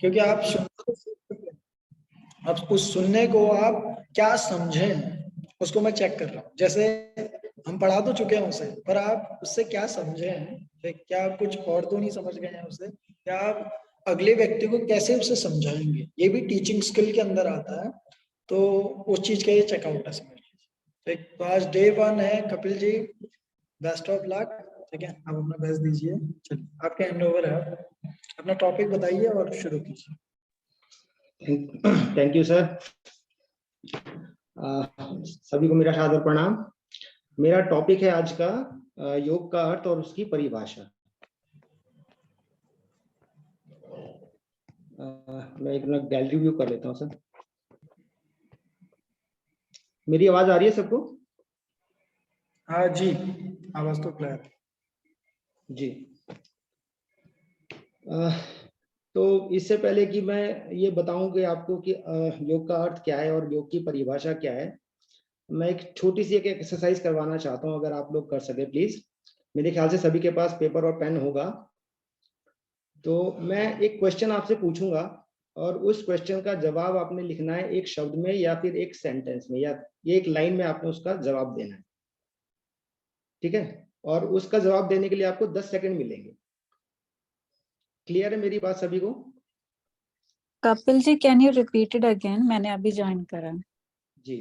क्योंकि आप अब उस सुनने को आप क्या समझे उसको मैं चेक कर रहा हूँ। जैसे हम पढ़ा तो चुके हैं उसे, पर आप उससे क्या समझे हैं, क्या आप कुछ और तो नहीं समझ गए हैं उसे, क्या आप अगले व्यक्ति को कैसे उसे समझाएंगे, ये भी टीचिंग स्किल के अंदर आता है। तो उस चीज का ये चेकआउट है, समझ लीजिए। ठीक, तो आज डे 1 है। Kapil ji, best of luck. ठीक है, आप अपना बेस्ट दीजिए। चलिए, आपके हैंड ओवर है, अपना टॉपिक बताइए और शुरू कीजिए। Thank you sir. सभी को मेरा सादर प्रणाम। मेरा टॉपिक है आज का योग का अर्थ और उसकी परिभाषा। मैं एक मिनट गैलरी व्यू कर लेता हूँ सर। मेरी आवाज आ रही है सबको? हाँ जी, आवाज तो क्लियर जी। तो इससे पहले कि मैं ये बताऊं कि आपको कि योग का अर्थ क्या है और योग की परिभाषा क्या है, मैं एक छोटी सी एक एक्सरसाइज करवाना चाहता हूं, अगर आप लोग कर सके प्लीज। मेरे ख्याल से सभी के पास पेपर और पेन होगा। तो मैं एक क्वेश्चन आपसे पूछूंगा और उस क्वेश्चन का जवाब आपने लिखना है एक शब्द में या फिर एक सेंटेंस में या एक लाइन में आपने उसका जवाब देना है। ठीक है? और उसका जवाब देने के लिए आपको 10 सेकंड मिलेंगे। क्लियर है मेरी बात सभी को? Kapil ji, can you repeat it again? मैंने अभी ज्वाइन करा। जी,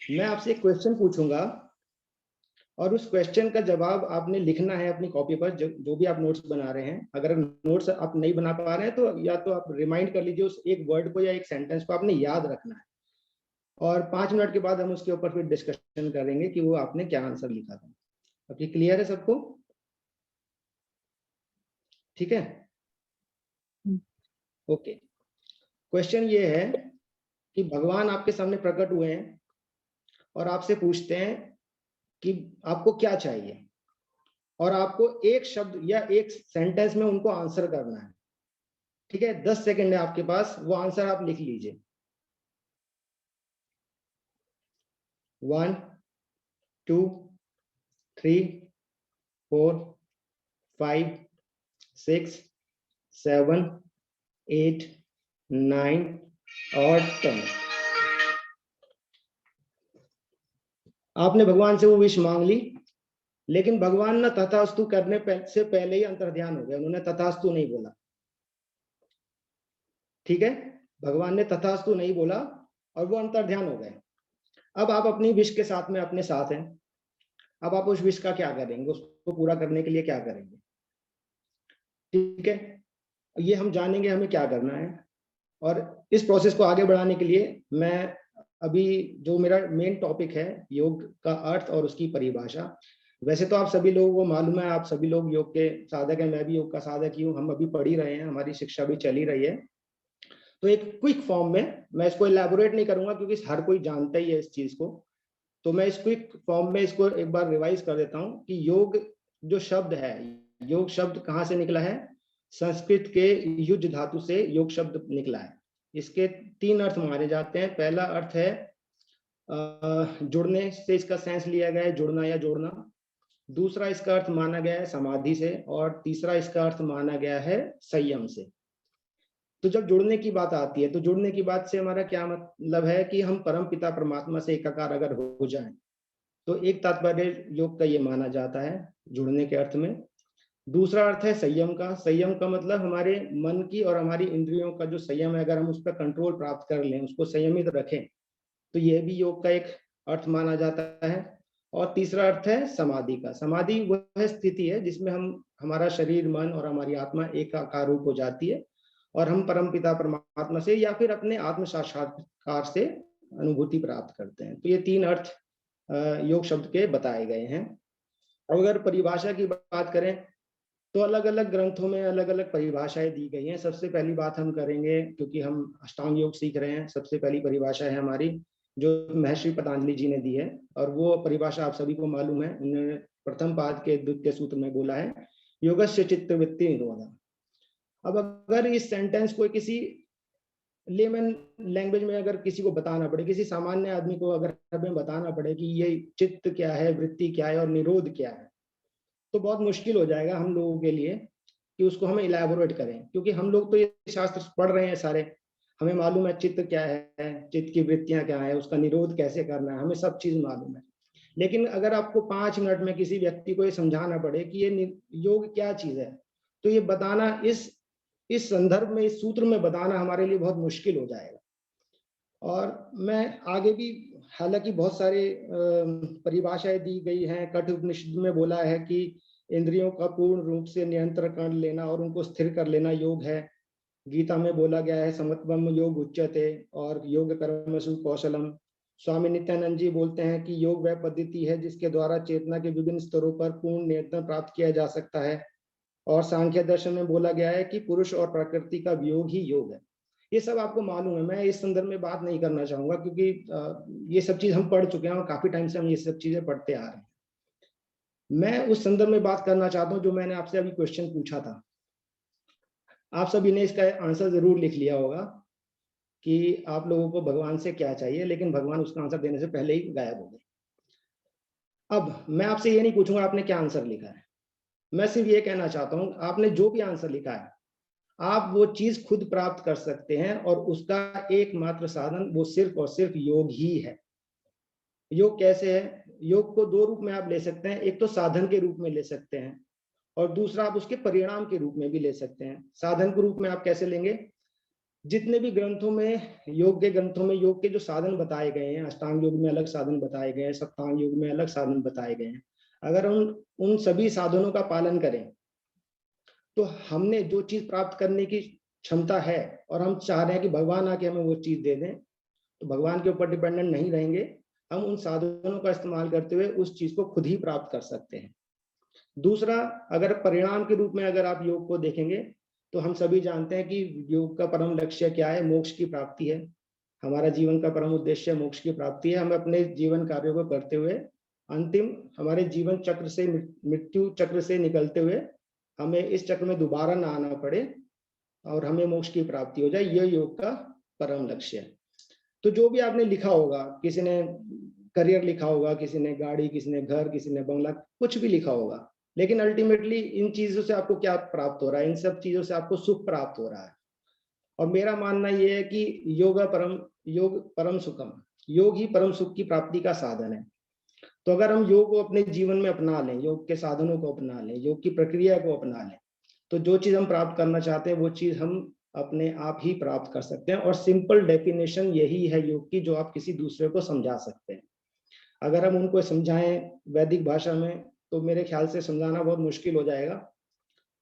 मैं आपसे एक क्वेश्चन पूछूंगा और उस क्वेश्चन का जवाब आपने लिखना है अपनी कॉपी पर, जो भी आप नोट्स बना रहे हैं। अगर नोट्स आप नहीं बना पा रहे हैं तो या तो आप रिमाइंड कर लीजिए उस एक वर्ड को या एक सेंटेंस को आपने याद रखना है। और 5 मिनट के बाद हम उसके ऊपर फिर डिस्कशन करेंगे कि वो आपने क्या आंसर लिखा था। अब ये क्लियर है सबको? ठीक है, ओके। क्वेश्चन ये है कि भगवान आपके सामने प्रकट हुए हैं और आपसे पूछते हैं कि आपको क्या चाहिए, और आपको एक शब्द या एक सेंटेंस में उनको आंसर करना है। ठीक है, 10 सेकंड है आपके पास, वो आंसर आप लिख लीजिए। 1 2 3 4 5 6 7 8 9 और 10। आपने भगवान से वो विश मांग ली, लेकिन भगवान ना तथास्तु करने से पहले ही अंतर्ध्यान हो गए। उन्होंने तथास्तु नहीं बोला। ठीक है, भगवान ने तथास्तु नहीं बोला और वो अंतर्ध्यान हो गए। अब आप अपनी विश के साथ में अपने साथ हैं। अब आप उस विश का क्या करेंगे, उसको पूरा करने के लिए क्या करेंगे? ठीक है, ये हम जानेंगे हमें क्या करना है। और इस प्रोसेस को आगे बढ़ाने के लिए मैं अभी जो मेरा मेन टॉपिक है योग का अर्थ और उसकी परिभाषा। वैसे तो आप सभी लोगों को मालूम है, आप सभी लोग योग के साधक हैं, मैं भी योग का साधक ही हूँ, हम अभी पढ़ ही रहे हैं, हमारी शिक्षा भी चल ही रही है। तो एक क्विक फॉर्म में, मैं इसको इलैबोरेट नहीं करूंगा क्योंकि हर कोई जानता ही है इस चीज को, तो मैं इस क्विक फॉर्म में इसको एक बार रिवाइज कर देता हूं कि योग जो शब्द है, योग शब्द कहाँ से निकला है? संस्कृत के युज धातु से योग शब्द निकला है। इसके 3 अर्थ माने जाते हैं। पहला अर्थ है जुड़ने से, इसका सेंस लिया गया है जुड़ना या जोड़ना। दूसरा इसका अर्थ माना गया है समाधि से, और तीसरा इसका अर्थ माना गया है संयम से। तो जब जुड़ने की बात आती है तो जुड़ने की बात से हमारा क्या मतलब है कि हम परम पिता परमात्मा से एकाकार अगर हो जाएं, तो एक तात्पर्य योग का ये माना जाता है जुड़ने के अर्थ में। दूसरा अर्थ है संयम का। संयम का मतलब हमारे मन की और हमारी इंद्रियों का जो संयम है, अगर हम उस पर कंट्रोल प्राप्त कर लें, उसको संयमित रखें, तो यह भी योग का एक अर्थ माना जाता है। और तीसरा अर्थ है समाधि का। समाधि वह स्थिति है जिसमें हम, हमारा शरीर, मन और हमारी आत्मा एकाकार रूप हो जाती है और हम परमपिता परमात्मा से या फिर अपने आत्म साक्षात्कार से अनुभूति प्राप्त करते हैं। तो ये 3 अर्थ योग शब्द के बताए गए हैं। अगर परिभाषा की बात करें तो अलग अलग ग्रंथों में अलग अलग परिभाषाएं दी गई हैं। सबसे पहली बात हम करेंगे, क्योंकि हम अष्टांग योग सीख रहे हैं, सबसे पहली परिभाषा है हमारी जो महर्षि पतंजलि जी ने दी है, और वो परिभाषा आप सभी को मालूम है। उन्होंने प्रथम पाद के द्वितीय सूत्र में बोला है योगस्य चित्तवृत्ति निरोधा। अब अगर इस सेंटेंस को किसी लेमन लैंग्वेज में अगर किसी को बताना पड़े, किसी सामान्य आदमी को अगर हमें बताना पड़े कि ये चित्त क्या है, वृत्ति क्या है और निरोध क्या है, तो बहुत मुश्किल हो जाएगा हम लोगों के लिए। कि उसको हम इलैबोरेट करें, क्योंकि हम लोग तो ये शास्त्र पढ़ रहे हैं सारे, हमें मालूम है चित्त क्या है, चित्त की वृत्तियां क्या है, उसका निरोध कैसे करना है, हमें सब चीज मालूम है। लेकिन अगर आपको 5 मिनट में किसी व्यक्ति को ये समझाना पड़े कि ये योग क्या चीज है, तो ये बताना इस संदर्भ में, इस सूत्र में बताना हमारे लिए बहुत मुश्किल हो जाएगा। और मैं आगे भी, हालांकि बहुत सारे परिभाषाएं दी गई हैं, कठ उपनिषद में बोला है कि इंद्रियों का पूर्ण रूप से नियंत्रण कर लेना और उनको स्थिर कर लेना योग है। गीता में बोला गया है समत्वम योग उच्यते और योग कर्मसु कौशलम। स्वामी नित्यानंद जी बोलते हैं कि योग वह पद्धति है जिसके द्वारा चेतना के विभिन्न स्तरों पर पूर्ण नियंत्रण प्राप्त किया जा सकता है। और सांख्य दर्शन में बोला गया है कि पुरुष और प्रकृति का वियोग ही योग है। ये सब आपको मालूम है, मैं इस संदर्भ में बात नहीं करना चाहूंगा, क्योंकि ये सब चीज हम पढ़ चुके हैं और काफी टाइम से हम ये सब चीजें पढ़ते आ रहे हैं। मैं उस संदर्भ में बात करना चाहता हूँ जो मैंने आपसे अभी क्वेश्चन पूछा था। आप सभी ने इसका आंसर जरूर लिख लिया होगा कि आप लोगों को भगवान से क्या चाहिए, लेकिन भगवान उसका आंसर देने से पहले ही गायब हो गए। अब मैं आपसे ये नहीं पूछूंगा आपने क्या आंसर लिखा है, मैं सिर्फ ये कहना चाहता हूं आपने जो भी आंसर लिखा है आप वो चीज खुद प्राप्त कर सकते हैं, और उसका एकमात्र साधन वो सिर्फ और सिर्फ योग ही है। योग कैसे है? योग को 2 रूप में आप ले सकते हैं, एक तो साधन के रूप में ले सकते हैं और दूसरा आप उसके परिणाम के रूप में भी ले सकते हैं। साधन के रूप में आप कैसे लेंगे? जितने भी ग्रंथों में, योग के ग्रंथों में योग के जो साधन बताए गए हैं, अष्टांग योग में अलग साधन बताए गए हैं, सप्तांग योग में अलग साधन बताए गए हैं, अगर हम उन सभी साधनों का पालन करें तो हमने जो चीज प्राप्त करने की क्षमता है और हम चाह रहे हैं कि भगवान आके हमें वो चीज दे दें, तो भगवान के ऊपर डिपेंडेंट नहीं रहेंगे, हम उन साधनों का इस्तेमाल करते हुए उस चीज को खुद ही प्राप्त कर सकते हैं। दूसरा, अगर परिणाम के रूप में अगर आप योग को देखेंगे तो हम सभी जानते हैं कि योग का परम लक्ष्य क्या है? मोक्ष की प्राप्ति है। हमारा जीवन का परम उद्देश्य मोक्ष की प्राप्ति है। हम अपने जीवन कार्यों को करते हुए अंतिम हमारे जीवन चक्र से, मृत्यु चक्र से निकलते हुए हमें इस चक्र में दोबारा ना आना पड़े और हमें मोक्ष की प्राप्ति हो जाए, यह योग का परम लक्ष्य है। तो जो भी आपने लिखा होगा, किसी ने करियर लिखा होगा, किसी ने गाड़ी, किसी ने घर, किसी ने बंगला, कुछ भी लिखा होगा, लेकिन अल्टीमेटली इन चीजों से आपको क्या प्राप्त हो रहा है? इन सब चीजों से आपको सुख प्राप्त हो रहा है। और मेरा मानना यह है कि योग परम सुखम, योग ही परम सुख की प्राप्ति का साधन है। तो अगर हम योग को अपने जीवन में अपना लें, योग के साधनों को अपना लें, योग की प्रक्रिया को अपना लें, तो जो चीज हम प्राप्त करना चाहते हैं वो चीज हम अपने आप ही प्राप्त कर सकते हैं। और सिंपल डेफिनेशन यही है योग की, जो आप किसी दूसरे को समझा सकते हैं। अगर हम उनको समझाएं वैदिक भाषा में तो मेरे ख्याल से समझाना बहुत मुश्किल हो जाएगा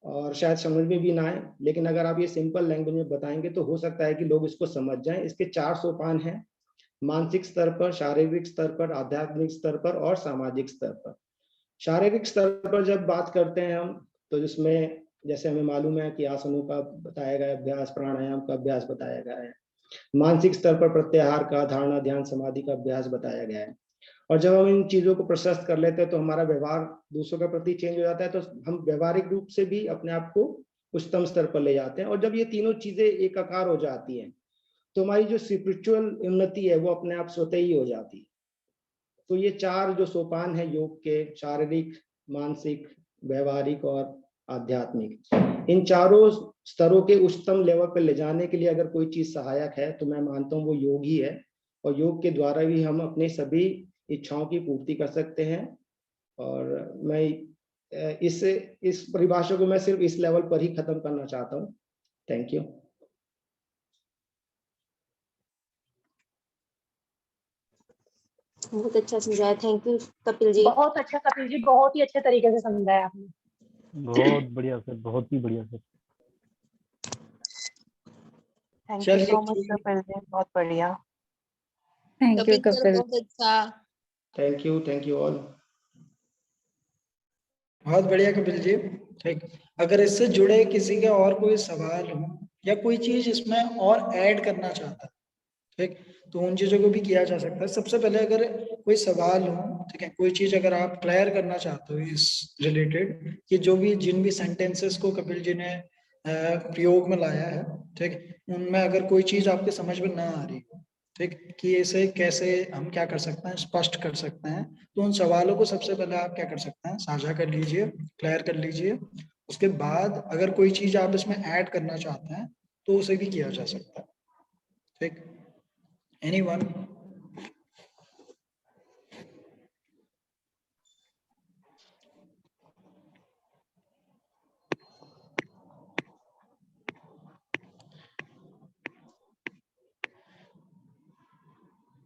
और शायद समझ में भी ना आए, लेकिन अगर आप ये सिंपल लैंग्वेज में बताएंगे तो हो सकता है कि लोग इसको समझ जाएं। इसके 4 सोपान हैं, मानसिक स्तर पर, शारीरिक स्तर पर, आध्यात्मिक स्तर पर और सामाजिक स्तर पर। शारीरिक स्तर पर जब बात करते हैं हम, तो जिसमें जैसे हमें मालूम है कि आसनों का बताया गया अभ्यास, प्राणायाम का अभ्यास बताया गया है। मानसिक स्तर पर प्रत्याहार का, धारणा, ध्यान, समाधि का अभ्यास बताया गया है। और जब हम इन चीजों को प्रशस्त कर लेते हैं तो हमारा व्यवहार दूसरों के प्रति चेंज हो जाता है, तो हम व्यवहारिक रूप से भी अपने आप को उच्चतम स्तर पर ले जाते हैं। और जब ये तीनों चीजें एकाकार हो जाती हैं तो हमारी जो स्पिरिचुअल उन्नति है वो अपने आप स्वतः ही हो जाती है। तो ये 4 जो सोपान है योग के, शारीरिक, मानसिक, व्यवहारिक और आध्यात्मिक, इन चारों स्तरों के उच्चतम लेवल पर ले जाने के लिए अगर कोई चीज सहायक है तो मैं मानता हूँ वो योग ही है। और योग के द्वारा भी हम अपने सभी इच्छाओं की पूर्ति कर सकते हैं। और मैं इस परिभाषा को मैं सिर्फ इस लेवल पर ही खत्म करना चाहता हूँ। Thank you. बहुत अच्छा समझाया, थैंक यू कपिल जी। बहुत अच्छा कपिल जी, बहुत ही अच्छे तरीके से समझाया आपने। बहुत बढ़िया सर, बहुत ही बढ़िया सर। थैंक यू चलिए, सो मच कपिल जी, बहुत बढ़िया। Thank you Kapil sir Kapil. बहुत अच्छा। Thank you all. बहुत बढ़िया कपिल जी। ठीक, अगर इससे जुड़े किसी के और कोई सवाल हो या कोई चीज इसमें और ऐड करना चाहता है, ठीक, तो उन चीजों को भी किया जा सकता है। सबसे पहले अगर कोई सवाल हो, ठीक है, कोई चीज अगर आप क्लियर करना चाहते हो इस रिलेटेड, कि जो भी जिन भी सेंटेंसेस को कपिल जी ने प्रयोग में लाया है, ठीक, उनमें अगर कोई चीज आपके समझ में ना आ रही हो, ठीक, कि इसे कैसे हम क्या कर सकते हैं, स्पष्ट कर सकते हैं, तो उन सवालों को सबसे पहले आप क्या कर सकते हैं, साझा कर लीजिए, क्लियर कर लीजिए। उसके बाद अगर कोई चीज आप इसमें ऐड करना चाहते हैं तो उसे भी किया जा सकता है। ठीक, एनीवन?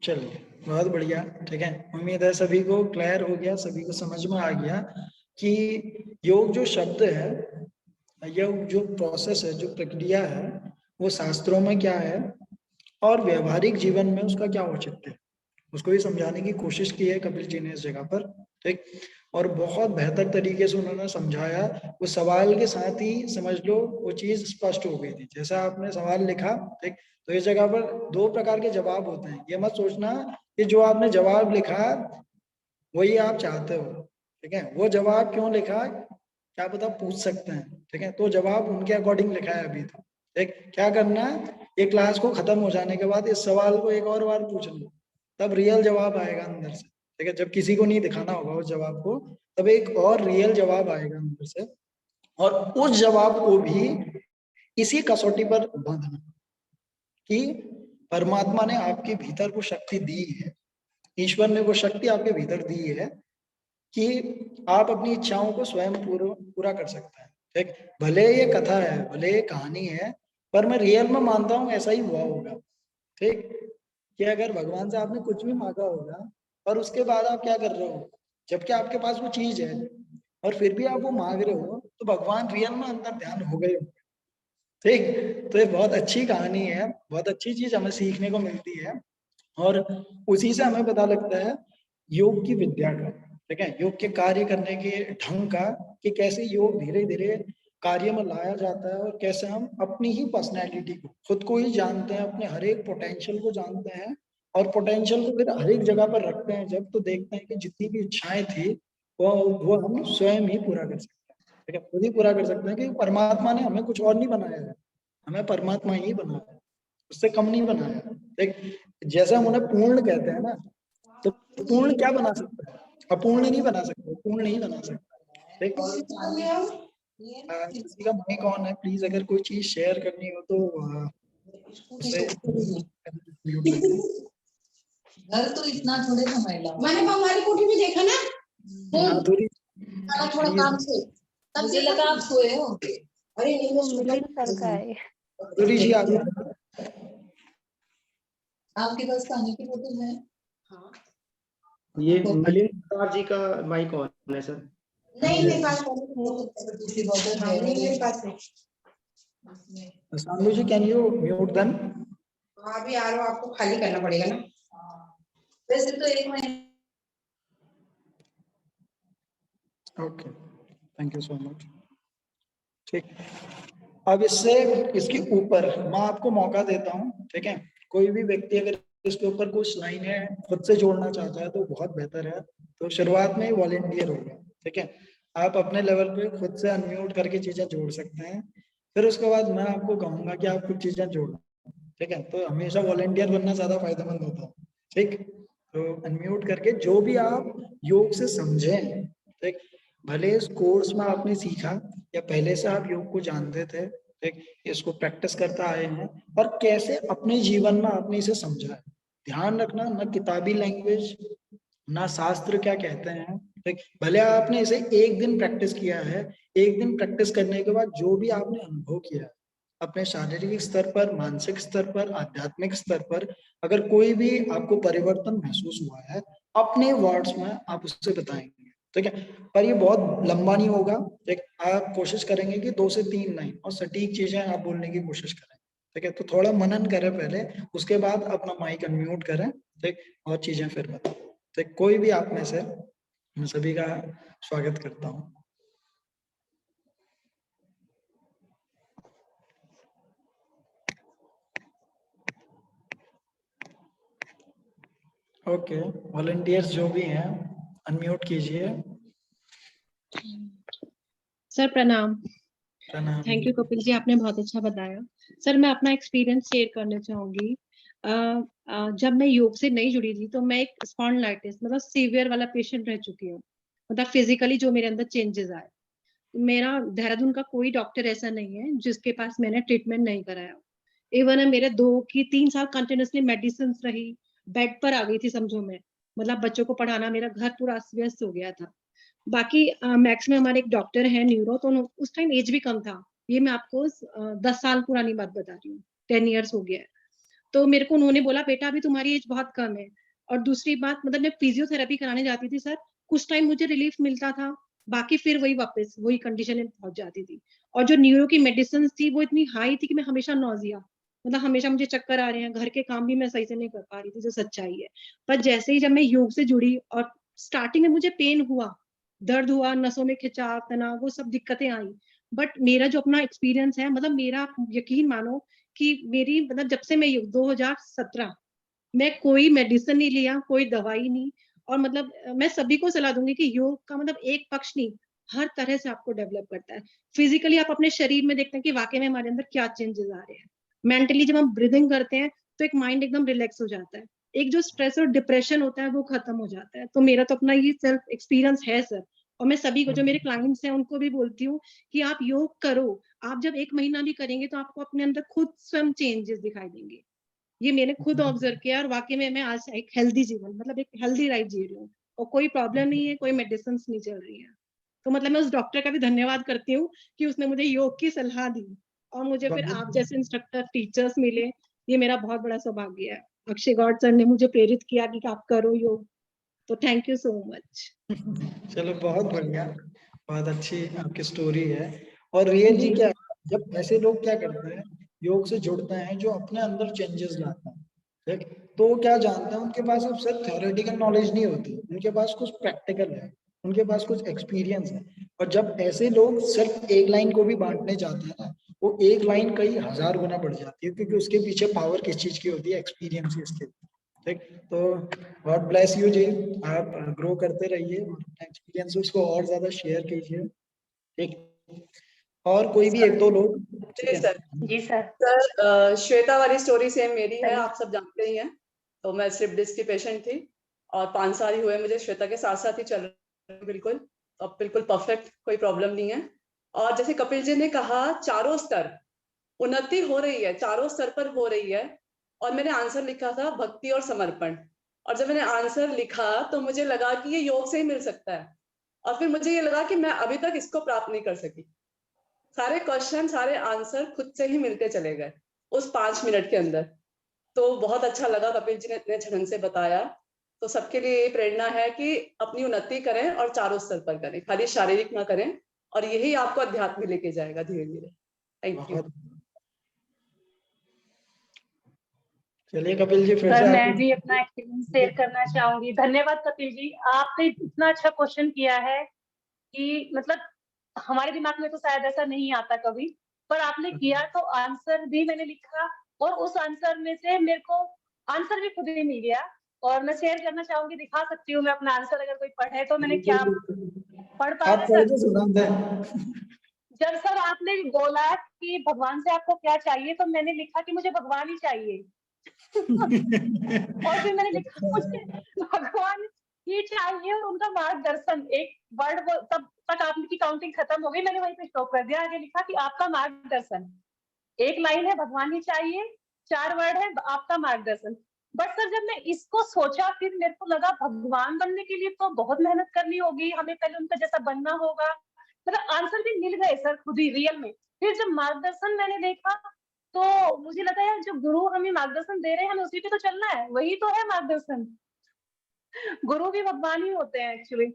चलिए, बहुत बढ़िया। ठीक है, उम्मीद है सभी को क्लियर हो गया, सभी को समझ में आ गया कि योग जो शब्द है, योग जो प्रोसेस है, जो प्रक्रिया है, वो शास्त्रों में क्या है और व्यवहारिक जीवन में उसका क्या औचित्य है, उसको भी समझाने की कोशिश की है कपिल जी ने इस जगह पर। ठीक, और बहुत बेहतर तरीके से उन्होंने समझाया। वो सवाल के साथ ही समझ लो वो चीज स्पष्ट हो गई थी। जैसा आपने सवाल लिखा, ठीक, तो इस जगह पर दो प्रकार के जवाब होते हैं। ये मत सोचना कि जो आपने जवाब लिखा वही आप चाहते हो। ठीक है, वो जवाब क्यों लिखा क्या पता पूछ सकते हैं। ठीक है, तो जवाब उनके अकॉर्डिंग लिखा है अभी तो। ठीक, क्या करना है, ये क्लास को खत्म हो जाने के बाद इस सवाल को एक और बार पूछ लो, तब रियल जवाब आएगा अंदर से। ठीक है, जब किसी को नहीं दिखाना होगा उस जवाब को, तब एक और रियल जवाब आएगा अंदर से। और उस जवाब को भी इसी कसौटी पर बांधना कि परमात्मा ने आपके भीतर को शक्ति दी है, ईश्वर ने वो शक्ति आपके भीतर दी है कि आप अपनी इच्छाओं को स्वयं पूरा कर सकते हैं। ठीक, भले ये कथा है, भले ये कहानी है, पर मैं रियल में मानता हूँ ऐसा ही हुआ होगा। ठीक, कि अगर भगवान से आपने कुछ भी मांगा होगा और उसके बाद आप क्या कर रहे हो, जबकि आपके पास वो चीज है और फिर भी आप वो मांग रहे हो, तो भगवान रियल में अंदर ध्यान हो गए होंगे। ठीक, तो ये बहुत अच्छी कहानी है, बहुत अच्छी चीज हमें सीखने को मिलती है और उसी से हमें पता लगता है योग की विद्या का। ठीक है, योग के कार्य करने के ढंग का, कि कैसे योग धीरे धीरे कार्य में लाया जाता है और कैसे हम अपनी ही पर्सनैलिटी को, खुद को ही जानते हैं, अपने हर एक पोटेंशियल को जानते हैं और पोटेंशियल को फिर हर एक जगह पर रखते हैं जब, तो देखते हैं कि जितनी भी इच्छाएं थी वो हम स्वयं ही पूरा कर सकते हैं। ठीक है, खुद ही पूरा कर सकते हैं, क्योंकि परमात्मा ने हमें कुछ और नहीं बनाया है, हमें परमात्मा ही बनाया है, उससे कम नहीं बनाया है। देख, जैसे हम उन्हें पूर्ण कहते हैं ना, तो पूर्ण क्या बना सकता है, अपूर्ण नहीं बना सकते, पूर्ण नहीं बना सकता। ठीक, किसी का माइक ऑन है, प्लीज अगर कोई चीज शेयर करनी हो तो उसे म्यूट कर दें। घर तो इतना थोड़े समय लगा, मैंने बंगाली कोठी में देखा ना, माधुरी थोड़ा काम से तब मुझे लगा आप सोए हो। अरे नहीं, वो मिलिन सर का है। माधुरी जी आगे। आपके पास पानी की बोतल है? हाँ, ये मिलिंद प्रताप जी का माइक ऑन है सर। नहीं मेरे पास दूसरी बोतल है, नहीं मेरे पास नहीं। Sanu ji, can you mute them? हाँ अभी आ रहा हूँ, आपको खाली करना पड़ेगा ना। वैसे तो एक महीने। Okay, thank you so much. ठीक, अब इससे इसके ऊपर मैं आपको मौका देता हूँ। ठीक है, कोई भी व्यक्ति अगर इसके ऊपर कुछ लाइनें खुद से जोड़ना चाहता है तो बहुत बेहतर है, तो शुरुआत में ही वॉलेंटियर होगा। ठीक है, आप अपने लेवल पे खुद से अनम्यूट करके चीजें जोड़ सकते हैं, फिर उसके बाद मैं आपको कहूंगा कि आप कुछ चीजें जोड़ो। ठीक है, तो हमेशा वॉलेंटियर बनना ज्यादा फायदेमंद होता है। ठीक, तो अनम्यूट करके जो भी आप योग से समझें, ठीक, भले इस कोर्स में आपने सीखा या पहले से आप योग को जानते थे, ठीक, इसको प्रैक्टिस करता आए हैं और कैसे अपने जीवन में आपने इसे समझा है। ध्यान रखना, ना किताबी लैंग्वेज, ना शास्त्र क्या कहते हैं। ठीक, भले आपने इसे एक दिन प्रैक्टिस किया है, एक दिन प्रैक्टिस करने के बाद जो भी आपने अनुभव किया है अपने शारीरिक स्तर पर, मानसिक स्तर पर, आध्यात्मिक स्तर पर, अगर कोई भी आपको परिवर्तन महसूस हुआ है, अपने वर्ड्स में आप उससे बताएंगे। ठीक है, पर ये बहुत लंबा नहीं होगा। एक आप कोशिश करेंगे कि 2 से 3 लाइन और सटीक चीजें आप बोलने की कोशिश करें। ठीक है, तो थोड़ा मनन करें पहले, उसके बाद अपना माइक अनम्यूट करें। ठीक, और चीजें फिर बताएं। ठीक, कोई भी आप में से, मैं सभी का स्वागत करता हूँ। ओके, वॉलंटियर्स जो भी हैं अनम्यूट कीजिए। सर प्रणाम। प्रणाम। थैंक यू कपिल जी, आपने बहुत अच्छा बताया। सर मैं अपना एक्सपीरियंस शेयर करना चाहूंगी। जब मैं योग से नहीं जुड़ी थी तो मैं एक स्पॉन्डिलाइटिस मतलब सीवियर वाला पेशेंट रह चुकी हूँ, मतलब फिजिकली जो मेरे अंदर चेंजेस आए, मेरा देहरादून का कोई डॉक्टर ऐसा नहीं है जिसके पास मैंने ट्रीटमेंट नहीं कराया। इवन मेरे 2 की 3 साल कंटिन्यूअसली मेडिसिन रही, बेड पर आ गई थी समझो मैं। मतलब बच्चों को पढ़ाना, मेरा घर पूरा अस्त-व्यस्त हो गया था। बाकी मैक्स में हमारे एक डॉक्टर हैं न्यूरो, तो उस टाइम एज भी कम था। ये मैं आपको 10 साल पुरानी बात बता रही हूँ, 10 इयर्स हो गया है। तो मेरे को उन्होंने बोला बेटा अभी तुम्हारी एज बहुत कम है। और दूसरी बात मतलब मैं फिजियोथेरेपी कराने जाती थी सर, कुछ टाइम मुझे रिलीफ मिलता था, बाकी फिर वही वापस वही कंडीशन में पहुंच जाती थी। और जो न्यूरो की मेडिसिन थी वो इतनी हाई थी कि मैं हमेशा नौजिया, मतलब हमेशा मुझे चक्कर आ रहे हैं, घर के काम भी मैं सही से नहीं कर पा रही थी, जो सच्चाई है। पर जैसे ही जब मैं योग से जुड़ी और स्टार्टिंग में मुझे पेन हुआ, दर्द हुआ, नसों में खिंचाव, तनाव, वो सब दिक्कतें आई। बट मेरा जो अपना एक्सपीरियंस है, मतलब मेरा यकीन मानो कि मेरी मतलब जब से मैं 2017 मैं कोई मेडिसिन नहीं लिया, कोई दवाई नहीं। और मतलब मैं सभी को सलाह दूंगी कि योग का मतलब एक पक्ष नहीं, हर तरह से आपको डेवलप करता है। फिजिकली आप अपने शरीर में देखते हैं कि वाकई में हमारे अंदर क्या चेंजेस आ रहे हैं। मेंटली जब हम ब्रीदिंग करते हैं तो एक माइंड एकदम रिलैक्स हो जाता है, एक जो स्ट्रेस और डिप्रेशन होता है वो खत्म हो जाता है। तो मेरा तो अपना ये सेल्फ एक्सपीरियंस है सर। और मैं सभी को जो मेरे क्लाइंट्स हैं उनको भी बोलती हूँ कि आप योग करो। आप जब 1 महीना भी करेंगे तो आपको अपने अंदर खुद स्वयं चेंजेस दिखाई देंगे। ये मैंने खुद ऑब्जर्व किया और वाकई में मैं आज एक हेल्दी जीवन, मतलब एक हेल्दी लाइफ जी रही हूँ और कोई प्रॉब्लम नहीं है, कोई मेडिसिन नहीं चल रही है। तो मतलब मैं उस डॉक्टर का भी धन्यवाद करती हूँ कि उसने मुझे योग की सलाह दी और मुझे फिर आप जैसे इंस्ट्रक्टर टीचर्स मिले। ये मेरा बहुत बड़ा सौभाग्य है। अक्षय गौड़ सर ने मुझे प्रेरित किया कि आप करो योग। तो थैंक यू सो मच। चलो बहुत बढ़िया, बहुत अच्छी आपकी स्टोरी है। और रियली क्या है, जब ऐसे लोग क्या करते हैं, योग से जुड़ते हैं, जो अपने अंदर चेंजेस लाते हैं, ठीक, तो वो क्या जानते हैं, उनके पास अब सिर्फ थ्योरेटिकल नॉलेज नहीं होती, उनके पास कुछ प्रैक्टिकल है, उनके पास कुछ एक्सपीरियंस है। और जब ऐसे लोग सिर्फ एक लाइन को भी बांटने जाते हैं ना, वो एक लाइन कई हजार गुना बढ़ जाती है, क्योंकि उसके पीछे पावर किस चीज की होती है, एक्सपीरियंस इसके। ठीक, तो गॉड ब्लेस यू जी, आप ग्रो करते रहिए और एक्सपीरियंस उसको और ज्यादा शेयर कीजिए। ठीक, और कोई भी एक दो लोग, ठीक है। सर जी सर। सर श्वेता वाली स्टोरी सेम मेरी है, सही। आप सब जानते ही हैं। तो मैं स्लिप डिस्क की पेशेंट थी और 5 साल ही हुए मुझे श्वेता के साथ साथ ही चल रही हूं, बिल्कुल। अब बिल्कुल परफेक्ट, कोई प्रॉब्लम नहीं है। और जैसे कपिल जी ने कहा, चारों स्तर उन्नति हो रही है, चारों स्तर पर हो रही है। और मैंने आंसर लिखा था भक्ति और समर्पण। और जब मैंने आंसर लिखा तो मुझे लगा कि ये योग से ही मिल सकता है। और फिर मुझे ये लगा कि मैं अभी तक इसको प्राप्त नहीं कर सकी। सारे क्वेश्चन, सारे आंसर खुद से ही मिलते चले गए उस 5 मिनट के अंदर। तो बहुत अच्छा लगा कपिल जी ने इतने अच्छे ढंग से बताया। तो सबके लिए ये प्रेरणा है कि अपनी उन्नति करें और चारों स्तर पर करें, खाली शारीरिक ना करें। और यही आपको अध्यात्म में लेके जाएगा धीरे धीरे। Thank you. चलिए कपिल जी, फिर सर से मैं आपको। भी अपना एक्सपीरियंस शेयर करना चाहूंगी। धन्यवाद कपिल जी, आपने इतना अच्छा क्वेश्चन किया है कि मतलब हमारे दिमाग में तो शायद ऐसा नहीं आता कभी, पर आपने किया तो आंसर भी मैंने लिखा और उस आंसर में से मेरे को आंसर भी खुद ही मिल गया। और मैं शेयर करना चाहूंगी, दिखा सकती हूँ मैं अपना आंसर, अगर कोई पढ़े तो मैंने क्या पढ़ आप पाओगे पढ़ सर? के सुना दें। जब सर आपने बोला कि भगवान से आपको क्या चाहिए, तो मैंने लिखा कि मुझे भगवान ही चाहिए। और फिर मैंने लिखा मुझे भगवान ही चाहिए और उनका मार्गदर्शन। एक वर्ड तब तक आपकी काउंटिंग खत्म हो गई, मैंने वहीं पे स्टॉप कर दिया। आगे लिखा कि आपका मार्गदर्शन। एक लाइन है भगवान ही चाहिए, 4 वर्ड है आपका मार्गदर्शन। बट सर जब मैं इसको सोचा, फिर मेरे को लगा भगवान बनने के लिए तो बहुत मेहनत करनी होगी, हमें पहले उनका जैसा बनना होगा। मतलब आंसर भी मिल गए सर खुद ही रियल में। फिर जब मार्गदर्शन मैंने देखा तो मुझे लगा यार जो गुरु हमें मार्गदर्शन दे रहे हैं, हमें उसी पे तो चलना है, वही तो है मार्गदर्शन। गुरु भी भगवान ही होते हैं एक्चुअली।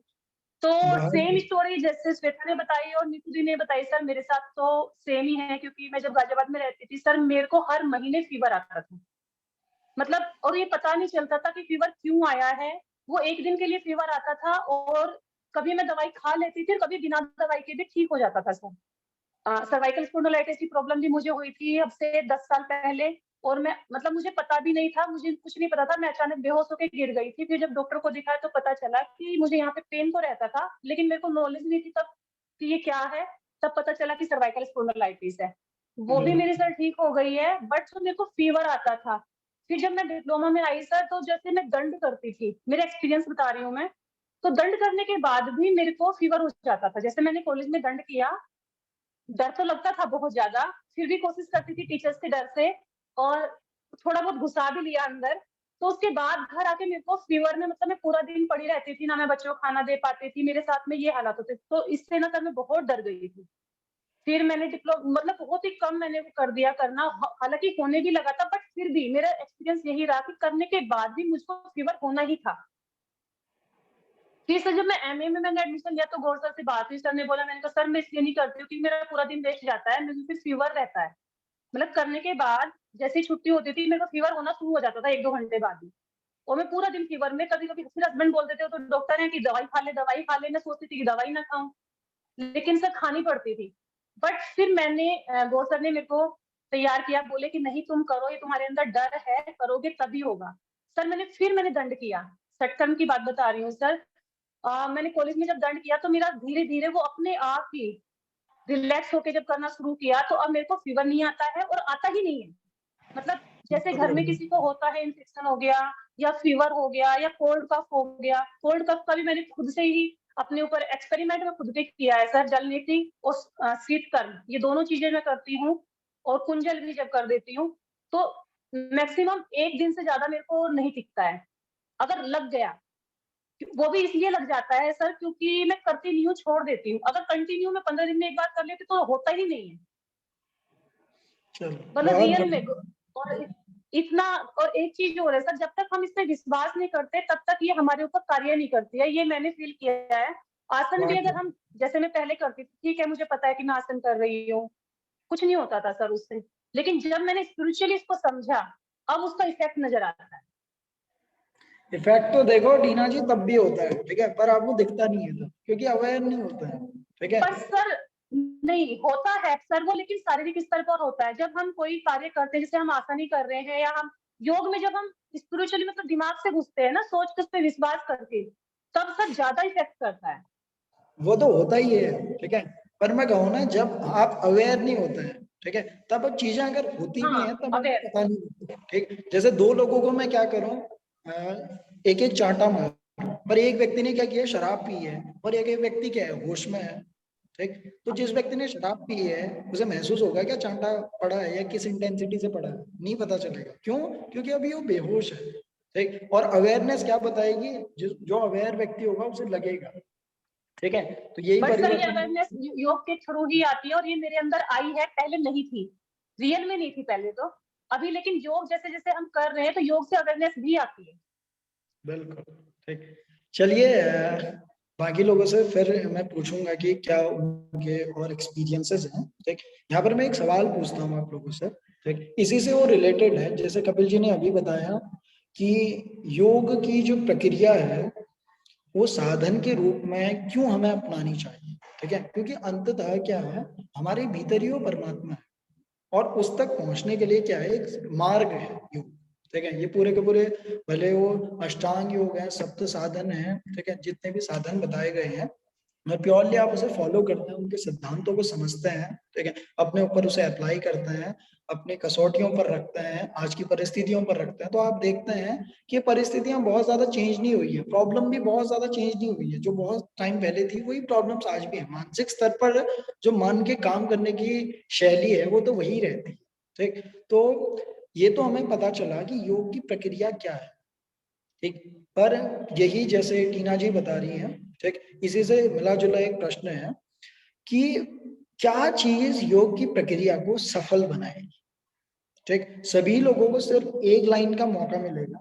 तो सेम बहुत स्टोरी जैसे श्वेता ने बताई और नीतू जी ने बताई सर, मेरे साथ तो सेम ही है। क्योंकि मैं जब गाजियाबाद में रहती थी सर, मेरे को हर महीने फीवर आता था। मतलब और ये पता नहीं चलता था कि फीवर क्यों आया है। वो एक दिन के लिए फीवर आता था और कभी मैं दवाई खा लेती थी, कभी बिना दवाई के भी ठीक हो जाता था सर। सर्वाइकल स्पॉन्डिलाइटिस की प्रॉब्लम भी मुझे हुई थी अब से 10 साल पहले। और मैं मतलब मुझे पता भी नहीं था, मुझे कुछ नहीं पता था, मैं अचानक बेहोश होकर गिर गई थी। फिर जब डॉक्टर को दिखाया तो पता चला कि मुझे यहाँ पे पेन तो रहता था, लेकिन मेरे को नॉलेज नहीं थी तब कि ये क्या है। तब पता चला कि सर्वाइकल स्पॉन्डिलाइटिस है। वो भी मेरी सर ठीक हो गई है, बट जो मेरे को फीवर आता था। फिर जब मैं डिप्लोमा में आई सर, तो जैसे मैं दंड करती थी, मेरा एक्सपीरियंस बता रही हूँ मैं, तो दंड करने के बाद भी मेरे को फीवर हो जाता था। जैसे मैंने कॉलेज में दंड किया, डर तो लगता था बहुत ज्यादा, फिर भी कोशिश करती थी टीचर्स के डर से, और थोड़ा बहुत घुसा भी लिया अंदर। तो उसके बाद घर आके मेरे को फीवर में, मतलब मैं पूरा दिन पड़ी रहती थी, ना मैं बच्चों को खाना दे पाती थी, मेरे साथ में ये हालात होते थे। तो इससे ना सर मैं बहुत डर गई थी। फिर मैंने मतलब बहुत ही कम मैंने वो कर दिया करना, हालांकि होने भी लगा था, बट फिर भी मेरा एक्सपीरियंस यही रहा कि करने के बाद भी मुझको फीवर होना ही था। फिर सर जब मैं एमए में मैंने एडमिशन लिया तो गौर सर से बात हुई, सर ने बोला, मैंने कहा सर मैं इसलिए नहीं करती हूँ कि मेरा पूरा दिन वेस्ट जाता है, मुझे फिर फीवर रहता है। मतलब करने के बाद जैसे ही छुट्टी होती थी, मेरे को फीवर होना शुरू हो जाता था 1-2 घंटे बाद ही, और मैं पूरा दिन फीवर में। कभी कभी फिर हस्बैंड बोल देते हो तो डॉक्टर है कि दवाई खा ले, दवाई खा ले। मैं सोचती थी कि दवाई ना खाऊं, लेकिन सर खानी पड़ती थी। बट फिर मैंने गौर सर ने मेरे को तैयार किया, बोले कि नहीं तुम करो, ये तुम्हारे अंदर डर है, करोगे तभी होगा। सर मैंने दंड किया, सेट टर्म की बात बता रही हूँ सर। मैंने कॉलेज में जब दंड किया तो मेरा धीरे धीरे वो अपने आप ही रिलैक्स होके जब करना शुरू किया, तो अब मेरे को फीवर नहीं आता है, और आता ही नहीं है। मतलब जैसे घर में किसी को होता है, इन्फेक्शन हो गया या फीवर हो गया या कोल्ड कफ हो गया, कोल्ड कफ का भी मैंने खुद से ही अपने ऊपर एक्सपेरिमेंट में खुद भी किया है सर। जल नीति और शीतकर्म, ये दोनों चीजें मैं करती हूँ, और कुंजल भी जब कर देती हूँ तो मैक्सिमम 1 दिन से ज्यादा मेरे को नहीं टिकता है। अगर लग गया, वो भी इसलिए लग जाता है सर क्योंकि मैं करती नहीं हूँ, छोड़ देती हूँ। अगर कंटिन्यू में 15 दिन में एक बार कर लेती तो होता ही नहीं है, मतलब बहुत रियल में। बढ़िया। और इतना, और एक चीज और है सर, जब तक हम इस पे विश्वास नहीं करते तब तक ये हमारे ऊपर कार्य नहीं करती है, ये मैंने फील किया है। आसन भी अगर हम, जैसे मैं पहले करती थी, ठीक है मुझे पता है कि मैं आसन कर रही हूँ, कुछ नहीं होता था सर उससे, लेकिन जब मैंने स्पिरिचुअली इसको समझा, अब उसका इफेक्ट नजर आता है। इफेक्ट तो देखो टीना जी तब भी होता है, ठीक है, पर आपको दिखता नहीं है तब, क्योंकि अवेयर नहीं होता है, ठीक है। पर सर नहीं होता है सर वो, लेकिन शारीरिक स्तर पर होता है। जब हम कोई कार्य करते हैं, जैसे हम आसन ही कर रहे हैं, या हम योग में जब हम स्पिरिचुअली मतलब दिमाग से घुसते हैं ना, सोच के उस पर विश्वास करके, तब सर ज्यादा इफेक्ट करता है। वो तो होता ही है, ठीक है, पर मैं कहूँ ना, जब आप अवेयर नहीं होते हैं, ठीक है, तब अब चीजें अगर होती भी हाँ हैं तब आपको अवेयर। पता नहीं होता, ठीक। जैसे 2 लोगों को मैं क्या करूँ, एक एक चांटा मार, पर एक व्यक्ति ने क्या किया, शराब पी है, और एक एक व्यक्ति क्या है, होश में है, ठीक। तो जिस व्यक्ति ने शराब पी है उसे महसूस होगा क्या चांटा पड़ा है या किस इंटेंसिटी से पड़ा है, नहीं पता चलेगा। क्यों? क्योंकि अभी वो बेहोश है, ठीक। और अवेयरनेस क्या बताएगी, जो अवेयर व्यक्ति होगा उसे लगेगा, ठीक है। तो यही बट सर ये परिवर्तन अवेयरनेस योग के थ्रू ही आती है, और ये मेरे अंदर आई है, पहले नहीं थी, रियल में नहीं थी पहले तो। अभी लेकिन योग जैसे जैसे हम कर रहे हैं तो योग से अवेयरनेस भी आती है। बिल्कुल, ठीक। चलिए बाकी लोगों से फिर मैं पूछूंगा कि क्या उनके और एक्सपीरियंसेस हैं, ठीक। यहाँ पर मैं एक सवाल पूछता हूँ आप लोगों से, ठीक, इसी से वो रिलेटेड है। जैसे कपिल जी ने अभी बताया कि योग की जो प्रक्रिया है वो साधन के रूप में क्यों हमें अपनानी चाहिए, ठीक है, क्योंकि अंततः क्या है, हमारे भीतर ही वो परमात्मा है, और उस तक पहुंचने के लिए क्या है, एक मार्ग है योग, ठीक है। ये पूरे के पूरे, भले वो अष्टांग योग है, सप्त साधन है, ठीक है, जितने भी साधन बताए गए हैं, और प्योरली आप उसे फॉलो करते हैं, उनके सिद्धांतों को समझते हैं, ठीक है, अपने ऊपर उसे अप्लाई करते हैं, अपनी कसौटियों पर रखते हैं, आज की परिस्थितियों पर रखते हैं, तो आप देखते हैं कि परिस्थितियां बहुत ज्यादा चेंज नहीं हुई है, प्रॉब्लम भी बहुत ज्यादा चेंज नहीं हुई है, जो बहुत टाइम पहले थी वही प्रॉब्लम्स आज भी है। मानसिक स्तर पर जो मन के काम करने की शैली है वो तो वही रहती है, ठीक। तो ये तो हमें पता चला कि योग की प्रक्रिया क्या है, ठीक। पर यही जैसे टीना जी बता रही हैं, ठीक, इसी से मिला जुला एक प्रश्न है कि क्या चीज योग की प्रक्रिया को सफल बनाएगी, ठीक। सभी लोगों को सिर्फ एक लाइन का मौका मिलेगा,